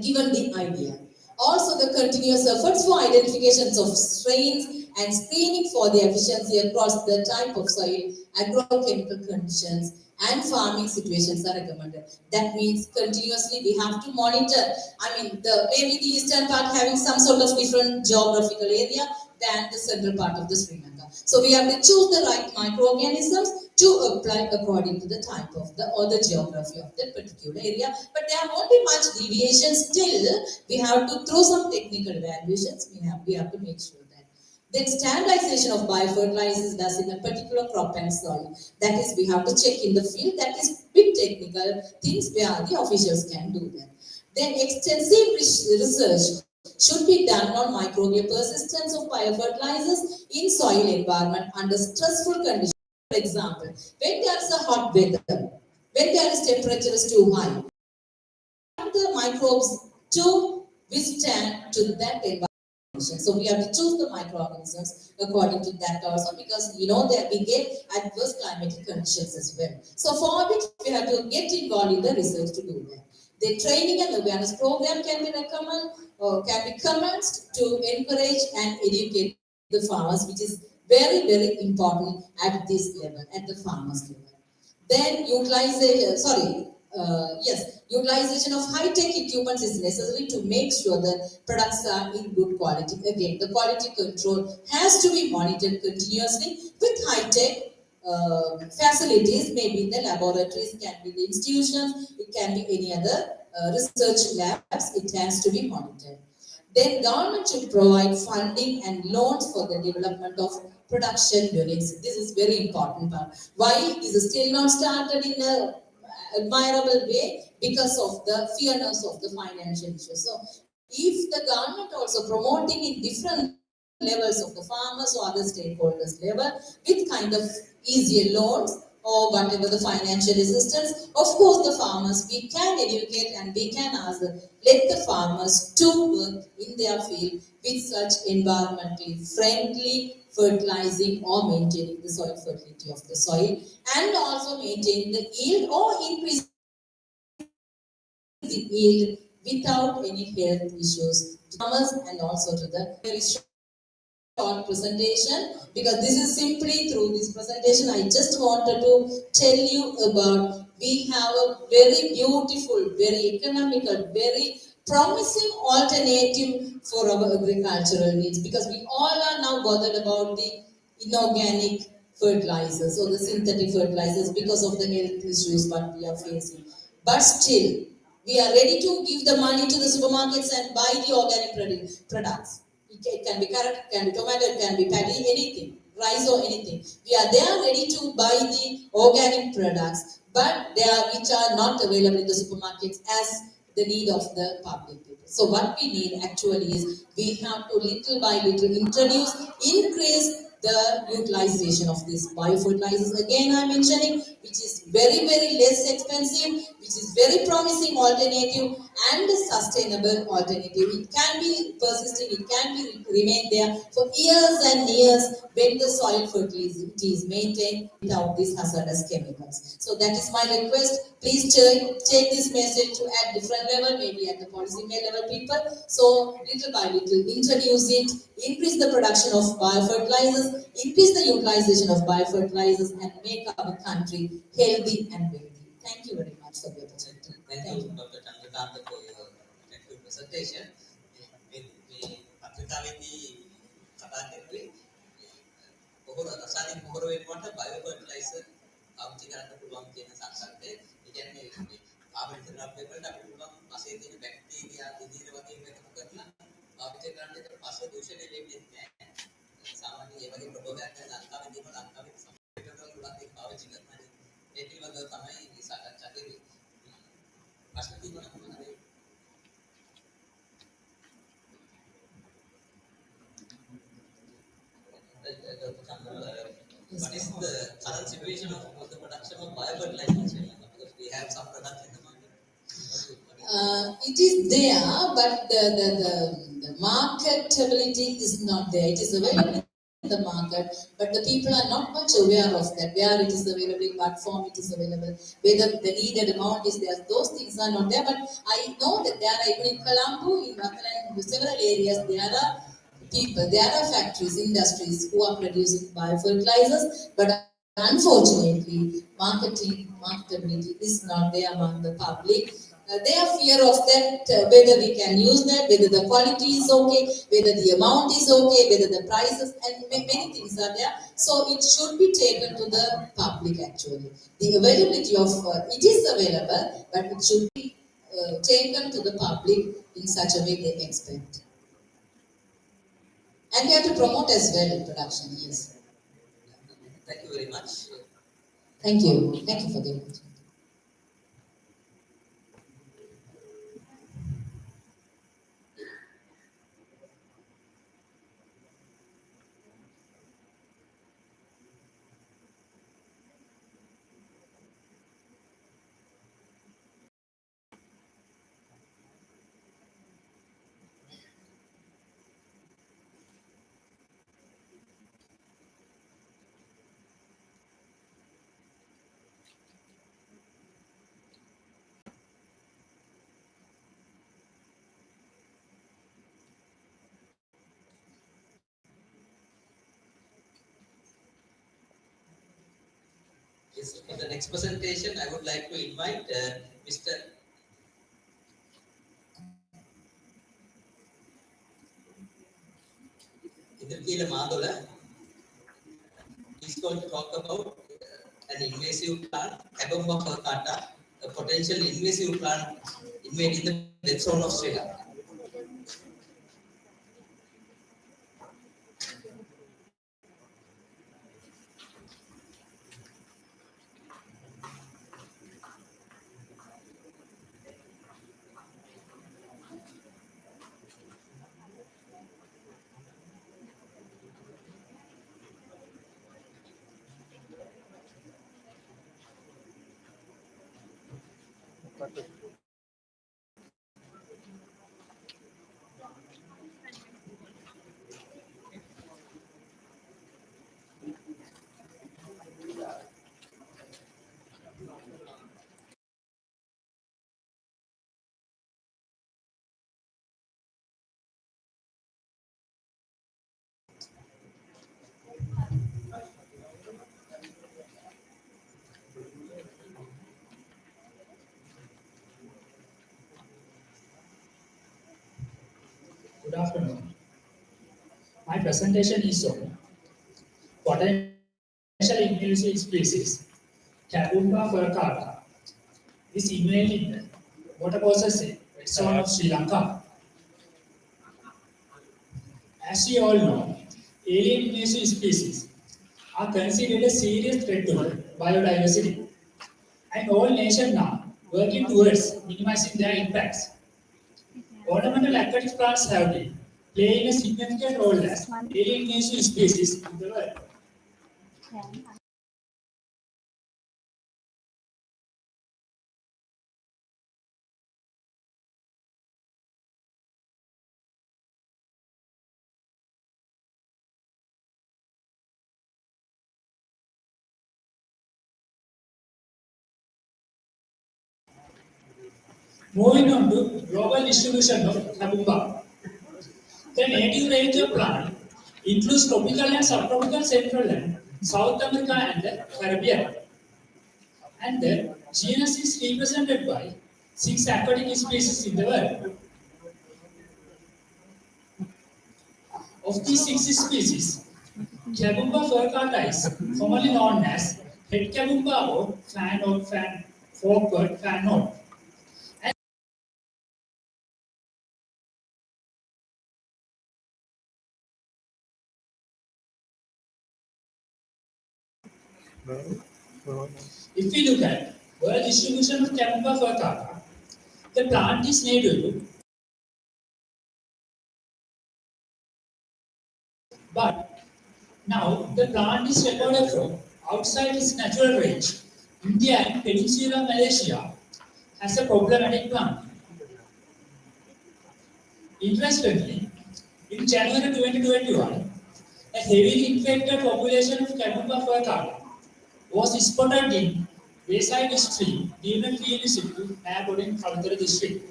given the idea. Also, the continuous efforts for identifications of strains and screening for the efficiency across the type of soil, agrochemical conditions, and farming situations are recommended. That means continuously we have to monitor. Maybe the eastern part having some sort of different geographical area than the central part of the Sri Lanka. So we have to choose the right microorganisms to apply according to the type of the geography of that particular area. But there won't be much deviation still. We have to through some technical evaluations. We have to make sure that. Then standardization of biofertilizers does in a particular crop and soil. That is, we have to check in the field. That is big technical things where the officials can do that. Then extensive research should be done on microbial persistence of biofertilizers in soil environment under stressful conditions. For example, when there is a hot weather, when there is temperature is too high, the microbes to withstand to that environment. So we have to choose the microorganisms according to that also, because that we get adverse climatic conditions as well. So for which we have to get involved in the research to do that. The training and awareness program can be commenced to encourage and educate the farmers, which is very, very important at this level, at the farmers level. Then utilization of high-tech equipment is necessary to make sure the products are in good quality. Again, the quality control has to be monitored continuously with high-tech facilities, maybe in the laboratories, can be the institutions, it can be any other research labs, it has to be monitored. Then government should provide funding and loans for the development of production units. This is very important part. Why this is still not started in a admirable way? Because of the fearness of the financial issues. So if the government also promoting in different levels of the farmers or other stakeholders level with kind of easier loans or whatever the financial assistance, of course the farmers, we can educate and we can ask, let the farmers to work in their field with such environmentally friendly fertilizing or maintaining the soil fertility of the soil, and also maintaining the yield or increasing the yield without any health issues to farmers, and also to the very short presentation, because this is simply through this presentation I just wanted to tell you about we have a very beautiful, very economical, very promising alternative for our agricultural needs, because we all are now bothered about the inorganic fertilizers or the synthetic fertilizers because of the health issues what we are facing. But still, we are ready to give the money to the supermarkets and buy the organic products. It can be carrot, it can be tomato, it can be paddy, anything, rice or anything. We are there ready to buy the organic products, but they are which are not available in the supermarkets as the need of the public people. So what we need actually is we have to little by little increase the utilization of these biofertilizers. Again, I'm mentioning, which is very, very less expensive, which is very promising alternative and a sustainable alternative. It can be persisting, it can be remain there for years and years when the soil fertility is maintained without these hazardous chemicals. So that is my request. Please take this message to at different level, maybe at the policy level people. So little by little introduce it, increase the production of biofertilizers, increase the utilization of biofertilizers, and make our country healthy and wealthy. Thank you very much for the opportunity. Thank you, Dr. Chandrakanta, for your effective presentation. මේ පත්‍රිකාවේදී කතා කරන්නේ පොහොර රසායනික පොහොර වෙනුවට බයෝෆර්ටිලයිසර් පාවිච්චි කරන්න පුළුවන් කියන සංකල්පය. ඒ කියන්නේ මේ කාබන් ඩයොක්සයිඩ් වලට අපිට පුළුවන් පසේ තියෙන බැක්ටීරියා දිදිර වගේ එකතු කරලා පාවිච්චි කරන්න. ඒකට පස දූෂණය වෙන්නේ නැහැ. සාමාන්‍යයෙන් මේ වගේ ප්‍රබෝධයක් ලංකාවේ තියෙනවා. ලංකාවේ සම්පූර්ණ ගොඩක් ඒක පාවිච්චි කරනවා. ඒ පිළිබඳව තමයි මේ සාකච්ඡා කරන්නේ. ප්‍රශ්න තියෙනවා කොහොමද? What is the current situation of the production of biofertilizers in Sri Lanka? Because we have some products in the market. It is there, but the marketability is not there. It is available in the market, but the people are not much aware of that. Where it is available, in what form it is available, whether the needed amount is there. Those things are not there. But I know that there are even in Colombo, in Bakalan, in several areas, there are people, there are factories, industries who are producing biofertilizers, but unfortunately, marketability is not there among the public. They are fear of that, whether we can use that, whether the quality is okay, whether the amount is okay, whether the prices, and many things are there. So it should be taken to the public actually. The availability of, it is available, but it should be taken to the public in such a way they expect. And we have to promote as well in production, yes. Thank you very much. Thank you. Thank you for the opportunity. Yes, for the next presentation, I would like to invite Mr. Indrakeela Madola. He's going to talk about an invasive plant, Abomba fercata, a potential invasive plant invading the death zone of Sri Lanka. Good afternoon. My presentation is on potential invasive species, Cabumba fercata. This invaded in the water courses in red zone of Sri Lanka. As we all know, alien invasive species are considered a serious threat to biodiversity, and all nations are working towards minimizing their impacts. Ornamental aquatic plants have been playing a significant role as alien invasive species in the world. Moving on to global distribution of Kabumba. The native range of plant includes tropical and subtropical Central and South America and the Caribbean. And the genus is represented by 6 aquatic species in the world. Of these 6 species, Kabumba furcata is commonly known as head Kabumba or fan or fan forward fan node. If we look at world distribution of Kabumba furcata, the plant is native to, but now the plant is recorded from outside its natural range. India and Peninsular Malaysia has a problematic plant. Interestingly, in January 2021, a heavily infected population of Kabumba furcata was spotted in Bayside District, Demon Municipal, Neighbouring Kalutara District.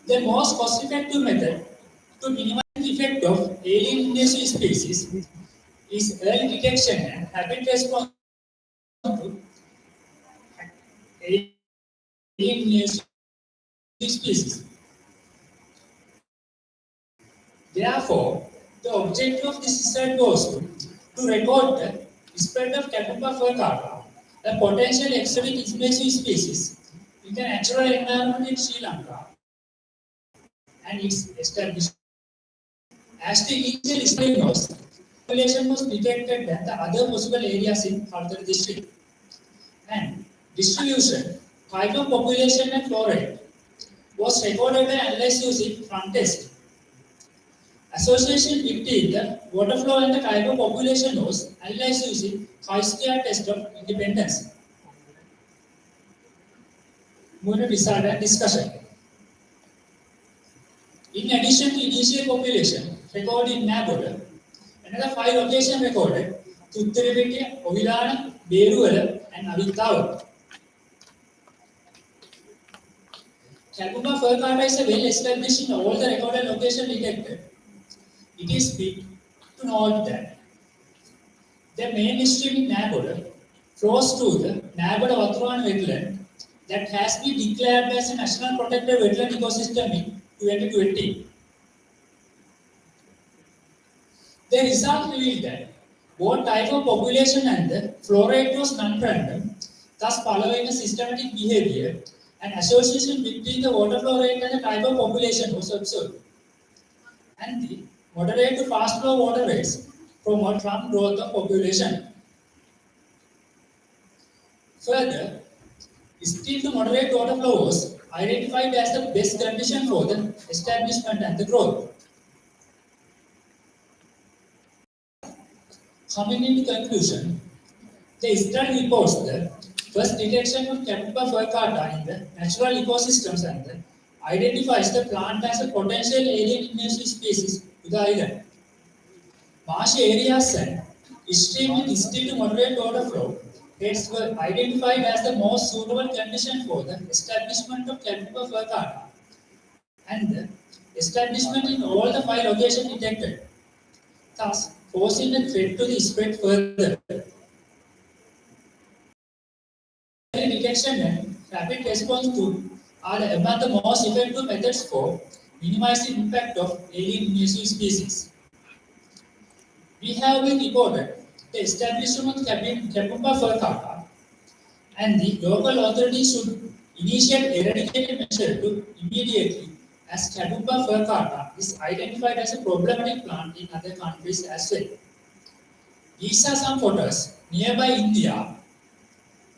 The most cost-effective method to minimize the effect of alien invasive species is early detection and rapid response to alien invasive species. Therefore, the objective of this research was to record the spread of Kabumba furcata, a potential exotic invasive species, in the natural environment in Sri Lanka and its establishment. As the initial study notes, population was detected at the other possible areas in Kalutara district. And distribution, type of population and flow rate was recorded and analyzed using front test. Association between the water flow and the type of population was analyzed using chi-square test of independence. Moving to result and discussion. In addition to initial population recorded in Nagoda, another 5 locations recorded Tuttiripitiya, Ovilana, Beruvala and Avittava. Kabumba furcata is well established in all the recorded locations detected. It is big to note that the main stream in Nagoda flows through the Nagoda Vatruan wetland that has been declared as a national protected wetland ecosystem in 2020. The result revealed that both type of population and the flow rate was non-random, thus following a systematic behavior, and association between the water flow rate and the type of population was observed. And the moderate to fast flow water rates promote from growth of population. Further, still to moderate water flow was identified as the best condition for the establishment and the growth. Coming into conclusion, the study reports the first detection of Kabumba furcata in the natural ecosystems and identifies the plant as a potential alien invasive species to the island. Marshy areas and extremely distant to moderate water flow rates were identified as the most suitable condition for the establishment of Kabumba furcata, and the establishment in all the 5 locations detected, thus posing a threat to the spread further. Early detection and rapid response to are among the most effective methods for minimizing impact of alien invasive species. We have been reported the establishment of Kabumba furcata, and the local authorities should initiate eradication measure to immediately, as Kabumba furcata is identified as a problematic plant in other countries as well. These are some photos nearby India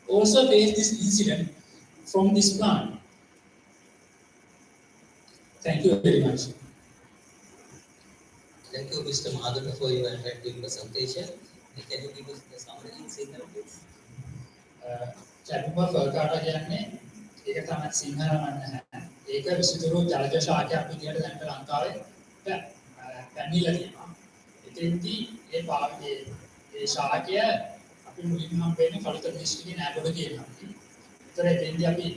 also faced this incident from this plant. Thank you very much. Thank you, Mr. Madhav, for your attractive presentation. Can you give us the summary in single, please? චැටුම ෆර්කාට කියන්නේ ඒක තමයි සිංහල වන්න නැහැ. ඒක විසිතුරු ජලජ ශාකයක් විදිහට දැන් ලංකාවේ පැමිණිලා තියෙනවා. එතෙන්දී ඒ ශාකය අපි මුලින්ම හම්බෙන්නේ කළුතර දිස්ත්‍රික්කයේ නෑගොඩ කියනවා. ඒතර එතෙන්දී අපි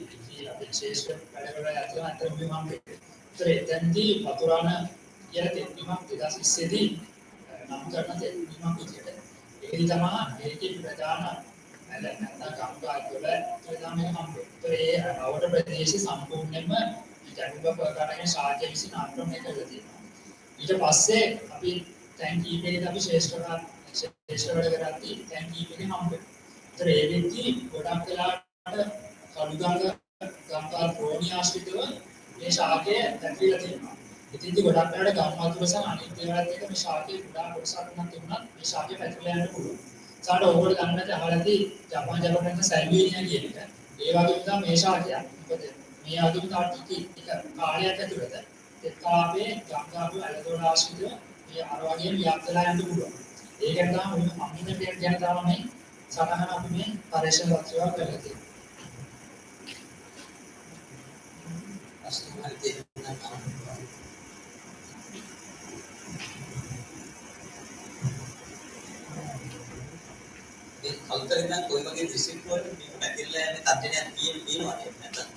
ශේෂ්ඨ වැඩවල ඇතුළත අතර මුලින්ම හම්බෙන්නේ. ඒතර එතෙන්දී වතුරාන කියන තෙත්බීමක් 2020 දී නම් කරන තෙත්බීමක් විදිහට. ඒකයි තමයි ඒකේ ප්‍රධාන නැත්නම් ගංගා තුළ ප්‍රධානම හම්බෙන්නේ. ඒ අවර ප්‍රදේශය සම්පූර්ණයෙන්ම ජනක ප්‍රකාරයෙන් ශාක්‍ය විසින් ආක්‍රමණය කරලා තියෙනවා. ඊට පස්සේ අපි ටැංක් කීපයකට අපි ශ්‍රේෂ්ඨ වැඩ කරද්දී ටැංක් කීපයකින් හම්බෙන්නේ. ඒතර ඒ වෙද්දී ගොඩක් වෙලාවට ගංගා ප්‍රෝණි ආශ්‍රිතව මේ ශාකය දැක්විලා තියෙනවා. ඉතින් ගොඩක් වෙලාවට ගම් වතුර සහ අනිත් දේවල්ත් එක්ක මේ ශාකයේ කුඩා කොටසක් වුණත් මේ ශාකය පැතිරලා යන්න පුළුවන්. සාඩ ඕගොල්ලෝ ගන්නට අහලාදී ජපාන් ජපනයේ සැල්විනියා කියන එක. ඒ වගේම තමයි මේ ශාකයක්. මොකද මේ වගේම ටික කාලයක් ඇතුළත එක්කාපේ ගංගාවේ ඇලදොල ආශ්‍රිතව මේ අර වගේම යත්ලා යන්න පුළුවන්. ඒකට තමයි අමින කියන තමයි සටහන අපි මේ පරිශ්‍රම වත්වා කරලා තියෙන්නේ. කල්තර ඉඳන් කොයි වගේ දිස්ත්‍රික්ක වලට මේක පැතිරලා යන්නේ තත්ත්වයක් තියෙනවා නැත්නම්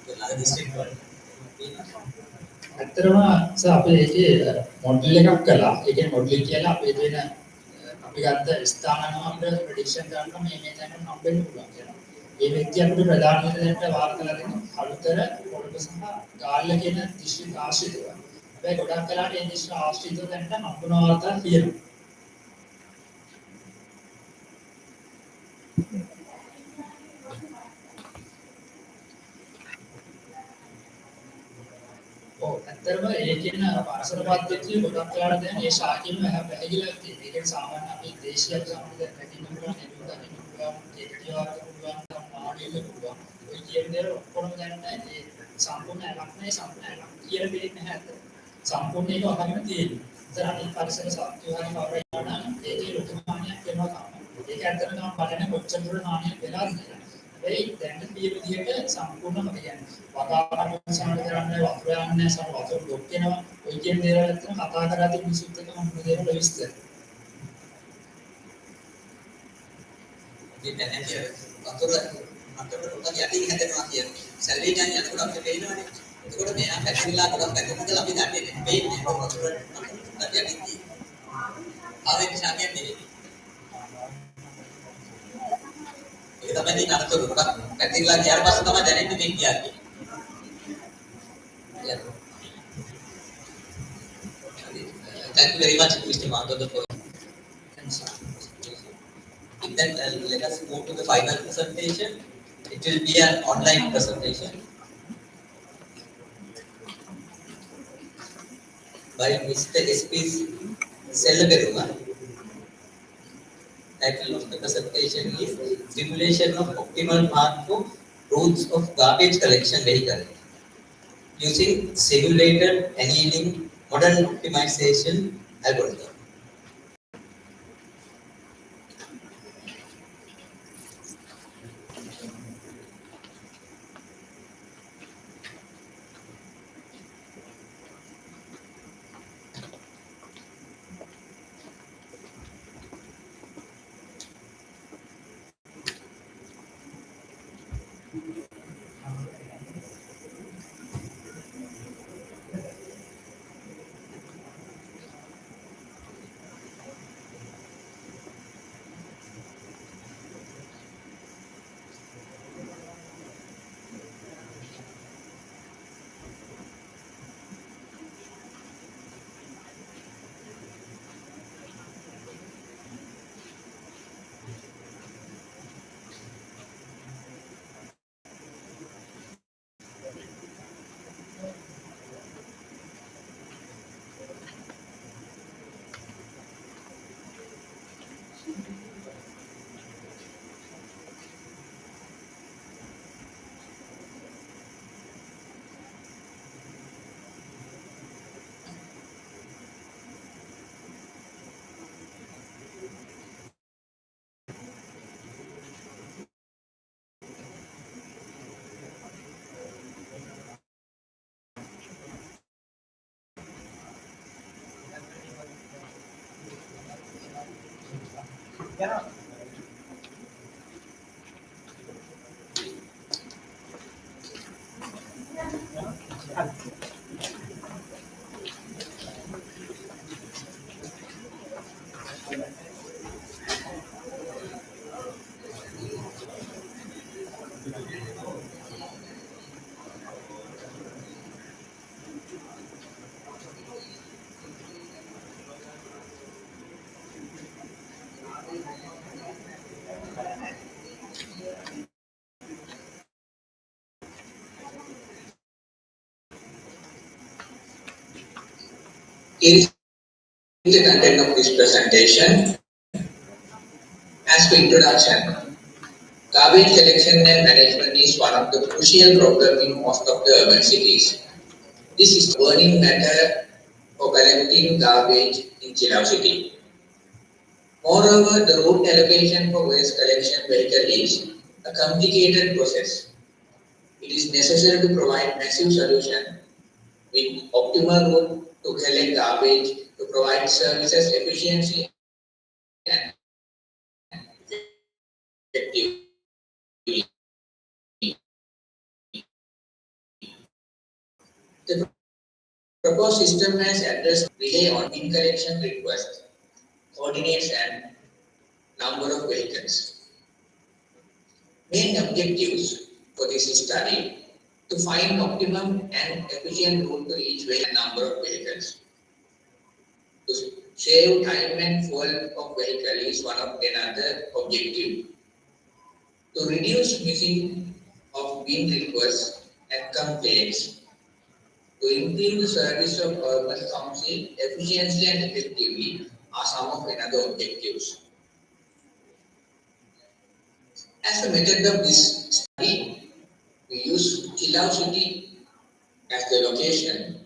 ළඟ දිස්ත්‍රික්ක වලට ඇත්තටම අපි ඒකේ මොඩල් එකක් කළා. ඒකේ මොඩල් කියලා අපි දෙන අපි ගත්ත ස්ථාන නම් අපිට ප්‍රෙඩික්ෂන් කරන්න මේ තැනට හම්බෙන්න පුළුවන් කියලා. ඒ වෙද්දී අපිට ප්‍රධාන විදිහට වාර්තා කරලා දෙන කළුතර කොළඹ සහ ගාල්ල කියන දිස්ත්‍රික් ආශ්‍රිතව. හැබැයි ගොඩක් වෙලාවට මේ දිස්ත්‍රික් ආශ්‍රිතව දැනට හම්බුන වාර්තා තියෙනවා. ඇත්තටම ඒ කියන පාසල පද්ධතිය ගොඩක් වෙලාවට දැන් ඒ ශාකයෙන්ම පැහැදිලිලා තියෙනවා. ඒක සාමාන්‍ය අපි දේශීය සම්ප්‍රදාය රැකීම පුළුවන්, එදුදකින්න පුළුවන්, ඒකටිවාක පුළුවන්, ආඩියක පුළුවන්. ඔය කියන දේ ඔක්කොම දැන් ඒ සම්පූර්ණ ඇලක් නැහැ, සම්පූර්ණ ඇලක් කියලා දෙයක් නැහැ අත. සම්පූර්ණ ඒක අහගෙන තියෙනවා. ඒතර අනිත් පරිසර සත්‍යවාදී කවරේ යනවා නම් ඒකේ ලොකු හානියක් වෙනවා තමයි. ඒක ඇත්තටම තමයි බලන්නේ කොච්චර දුර හානියක් වෙලාද කියලා. ඒ දැන් මේ විදිහට සම්පූර්ණම කියන්නේ වගාවට සම්බන්ධ කරන්නේ වතුර යන්නේ සම වතුර ඩොක් වෙනවා ඔය කියන දේවල් අතර කතා කරද්දී මිනිස්සුත් එක්ක මොන දේවල් විස්තර. ඉතින් දැන් වතුර පොඩක් යටින් හැදෙනවා කියන්නේ සැලවිඥාන් යනකොට අපිට පේනවනේ. එතකොට මෙයා පැතිරලා ගොඩක් පැතිරෙනවා අපි දන්නේ නැහැ. පේන්නේ වතුර යටින් තියෙනවා. ආවේ ශාකයක් නෙවෙයි. ඒක තමයි මේ අරතොර ගොඩක් පැතිරලා ගියාට පස්සේ තමයි දැනෙන්නේ මේ කියන්නේ. Thank you very much, Mr. Madhav, for then let us move to the final presentation. It will be an online presentation by Mr. S.P. Slilg. Title of the presentation is Simulation of Optimal Path for Routes of Garbage Collection Vehicle using Simulated Annealing Model Optimization Algorithm. Here is the content of this presentation. As for introduction, garbage collection and management is one of the crucial problems in most of the urban cities. This is a burning matter for collecting garbage in Chilao city. Moreover, the route allocation for waste collection vehicle is a complicated process. It is necessary to provide massive solution with optimal route to collect garbage to provide services efficiently and effectively. The proposed system has addressed rely on bin collection request, coordinates and number of vehicles. Main objectives for this study to find optimum and efficient route to each vehicle and number of vehicles. To save time and fuel of vehicle is one of another objective. To reduce missing of bin requests and complaints. To improve the service of urban council efficiently and effectively are some of another objectives. As a method of this study, we use Chilao city as the location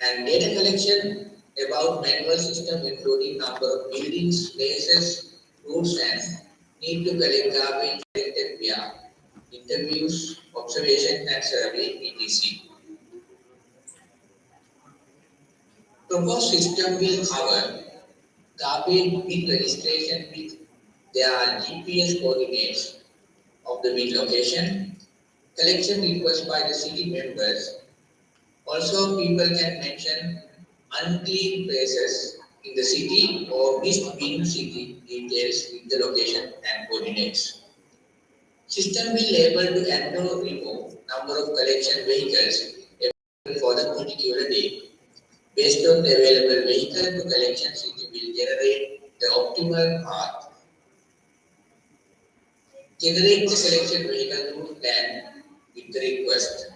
and data collection about manual system including number of buildings, places, routes and need to collect garbage collected via interviews, observation and survey etc. Proposed system will cover garbage bin registration with their GPS coordinates of the bin location, collection request by the city members. Also, people can mention unclean places in the city or missed bin city details with the location and coordinates. System will able to add or remove number of collection vehicles for the particular day. Based on the available vehicle, the collection city will generate the optimal path. Generate the collection vehicle route plan with the request.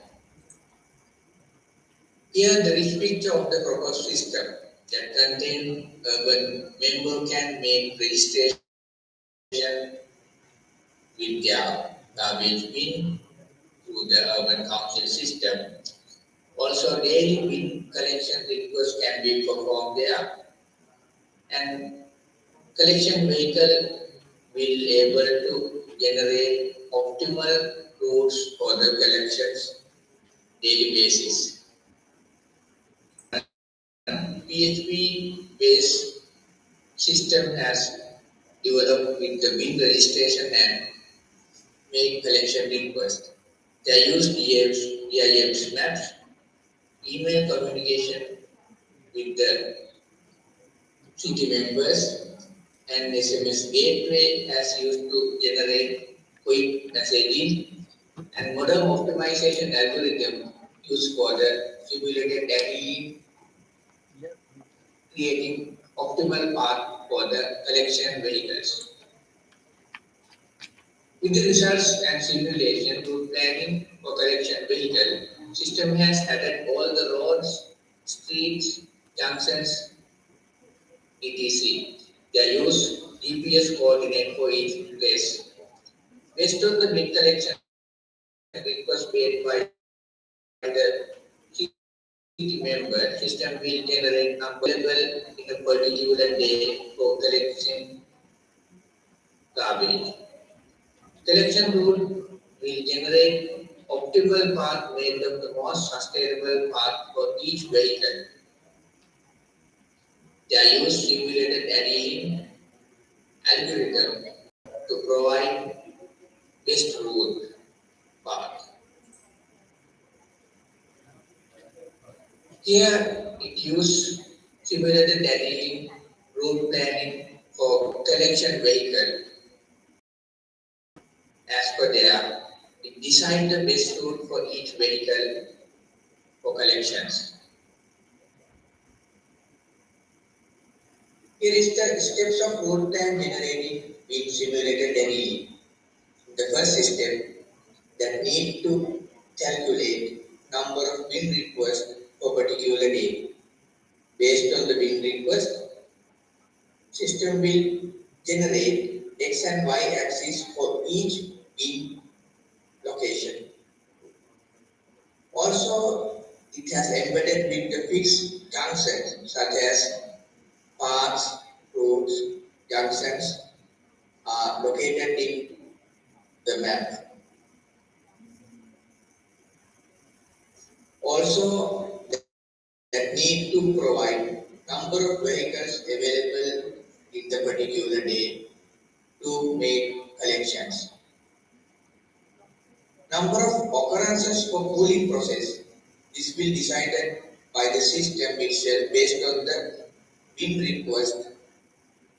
Here, the rich picture of the proposed system that contain urban member can make registration with their garbage bin through the urban council system. Also, daily bin collection requests can be performed there, and collection vehicle will able to generate optimal routes for the collections daily basis. PHP based system has developed with the bin registration and make collection request. They use DIMs maps, email communication with the city members, and SMS gateway as used to generate quick messaging, and modern optimization algorithm used for the simulated daily creating optimal path for the collection vehicles. With the results and simulation route planning for collection vehicle, system has added all the roads, streets, junctions, etc. They use GPS coordinate for each place. Based on the bin collection request made by the city member, system will generate number available in a particular day for collecting garbage. Collection route will generate optimal path made of the most sustainable path for each vehicle. They use simulated annealing algorithm to provide best route path. Here it used simulated drilling, route planning for collection vehicle. As per there, it designed the best route for each vehicle for collections. Here is the steps of route plan generating in simulated drilling. The first step that need to calculate number of bin requests for particular day. Based on the bin request, system will generate x and y axis for each bin location. Also, it has embedded with the fixed junctions such as paths, roads, junctions are located in the map. Also, that need to provide number of vehicles available in the particular day to make collections. Number of occurrences for pooling process. This will be decided by the system itself based on the bin request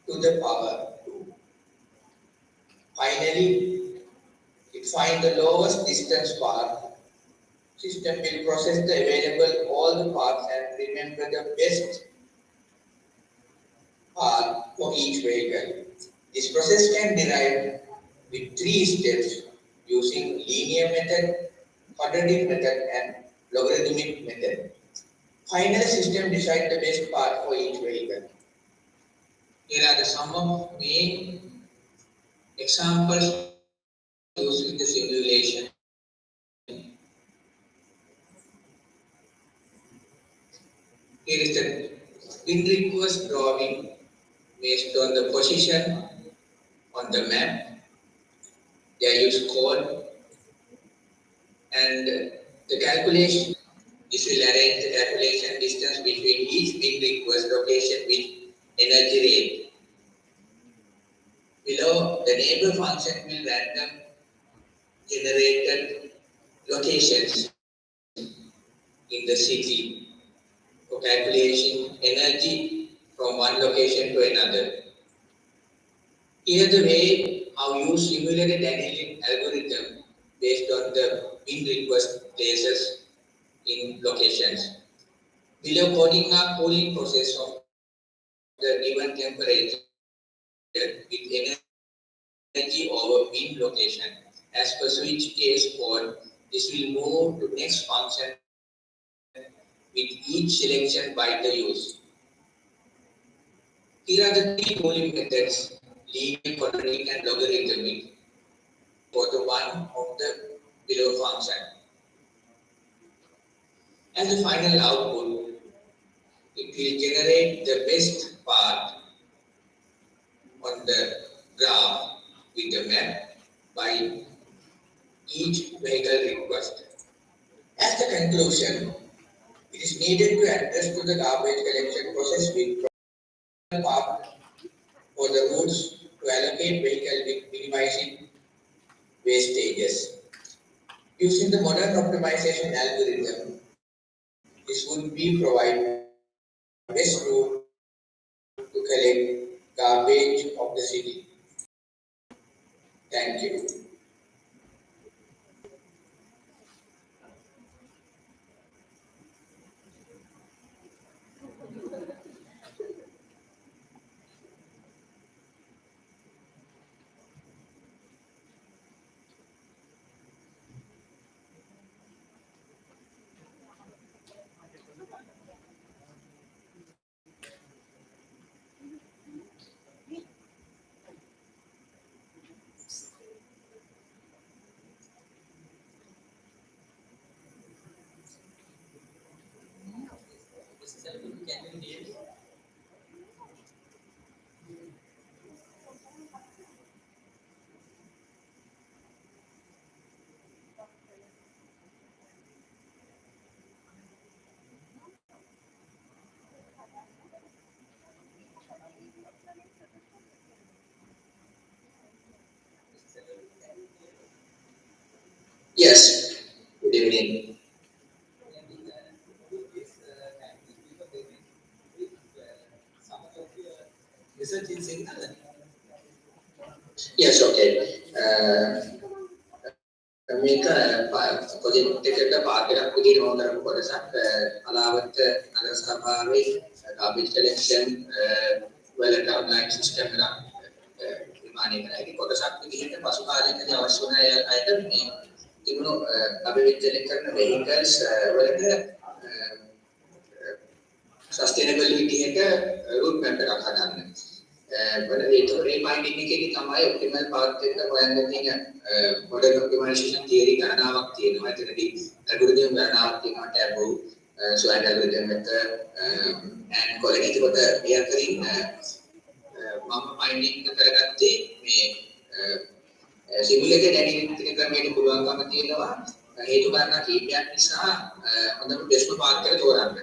to the power 2. Finally, it finds the lowest distance path. System will process the available all the paths and remember the best path for each vehicle. This process can derive with 3 steps using linear method, quadratic method and logarithmic method. Finally, system decide the best path for each vehicle. Here are the some of main examples used with the simulation. Here is the bin request drawing based on the position on the map. They use code and the calculation. This will arrange the calculation distance between each bin request location with energy rate. Below, the neighbor function will random generated locations in the city for calculating energy from one location to another. Here the way how you simulated annealing algorithm based on the bin request places in locations. Below coding a cooling process of the given temperature with energy over bin location. As per switch case code, this will move to next function with each selection by the use. Here are the 3 cooling methods, linear, quadratic and logarithmic for the one of the below function. As the final output, it will generate the best path on the graph with the map by each vehicle request. As the conclusion, it is needed to address to the garbage collection process with path for the routes to allocate vehicle with minimizing wastages. Using the modern optimization algorithm, this would be provide best route to collect garbage of the city. Thank you. Yes, good evening. Research in signal. Yes, okay. මේක project එකක part එකක් විදිහට ඕන කරපු කොටසක් අලාවත නගර සභාවේ garbage collection වලට online system එකක් නිර්මාණය කරලා ඒක කොටසක් විදිහට පසු කාලයකදී අවශ්‍ය වන අයට මේ තිබුණු අභිවිචලනය කරන vehicles වලට sustainability එක route map එකක් හදන්න. ඒක රීමයින්ඩින් එකේදී තමයි ඔප්ටිමල් පාත් එක හොයන්න තියෙන මොඩර්න් ඔප්ටිමයිසේෂන් තියරි ගණනාවක් තියෙනවා. එතනදී ඇල්ගොරිතම් ගණනාවක් තියෙනවා ටැබු ස්වයං ඇල්ගොරිතම් එක and quality කොට මෙයාකරින් මම ෆයින්ඩින් කරගත්තේ මේ සිමුලේටඩ් ඇනිමේට් ක්‍රමයට පුළුවන්කම තියෙනවා හේතු කාරණා කීපයක් නිසා හොඳම බෙස්ට් පාත් එක තෝරන්න.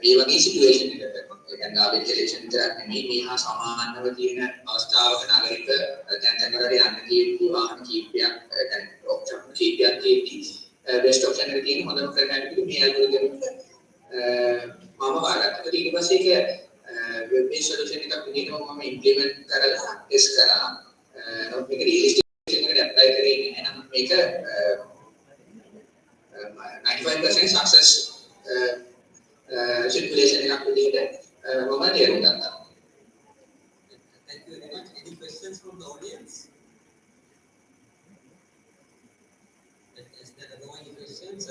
මේ වගේ සිටුේෂන් එකකට يعني garbage collection විතරක් නෙමෙයි මේ හා සමානව තියෙන අවස්ථාවක නගරික දැන් වලට යන්න තියෙන්නේ වාහන කීපයක් يعني ඔප්ෂන් කීපයක් තියෙද්දි බෙස්ට් ඔප්ෂන් එක තියෙන හොඳම ක්‍රමයක් මේ ඇල්ගොරිතම් එක මම වාගත්තා. ඊට පස්සේ ඒක වෙබ් බේස් සොලියුෂන් එකක් විදිහට මම ඉම්ප්ලිමන්ට් කරලා ටෙස්ට් කරා. මේක රියලිස්ටික් එකට ඇප්ලයි කරේ නෑ. නමුත් මේක 95% සක්සස් circulation එකක් විදිහට මම තේරුම් ගත්තා. Thank you very much. Any questions from the audience? Is there no any questions?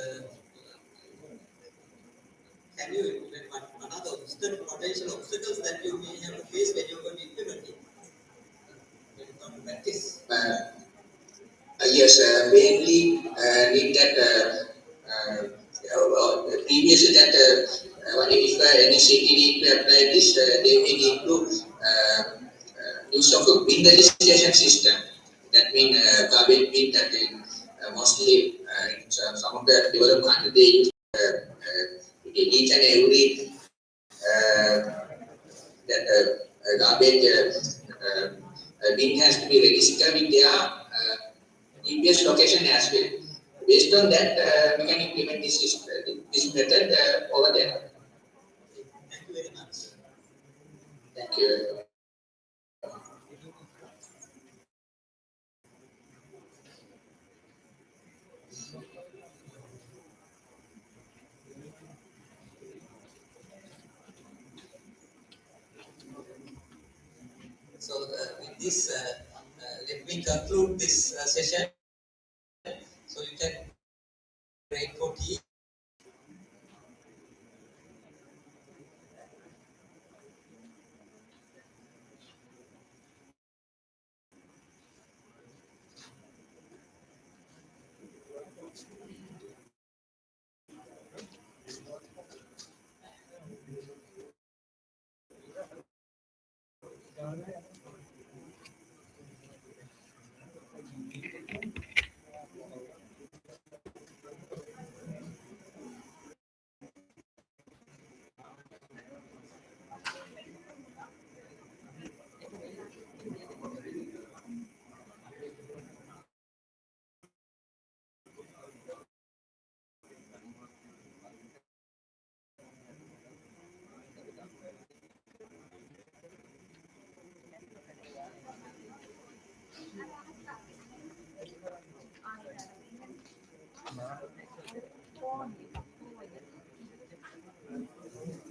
Can you implement another potential obstacles that you may have to face when you're going to implement it? When you come to practice? Yes, mainly need that previously that if any city need to apply this, they may need to use of a bin registration system. That means garbage bin that mostly some of the developed countries they use each and every that garbage bin has to be registered with their GPS location as well. Based on that, we can implement this method over there. Thank you very much. Thank you. So with this, let me conclude this session. So you can break for tea.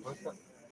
What's up?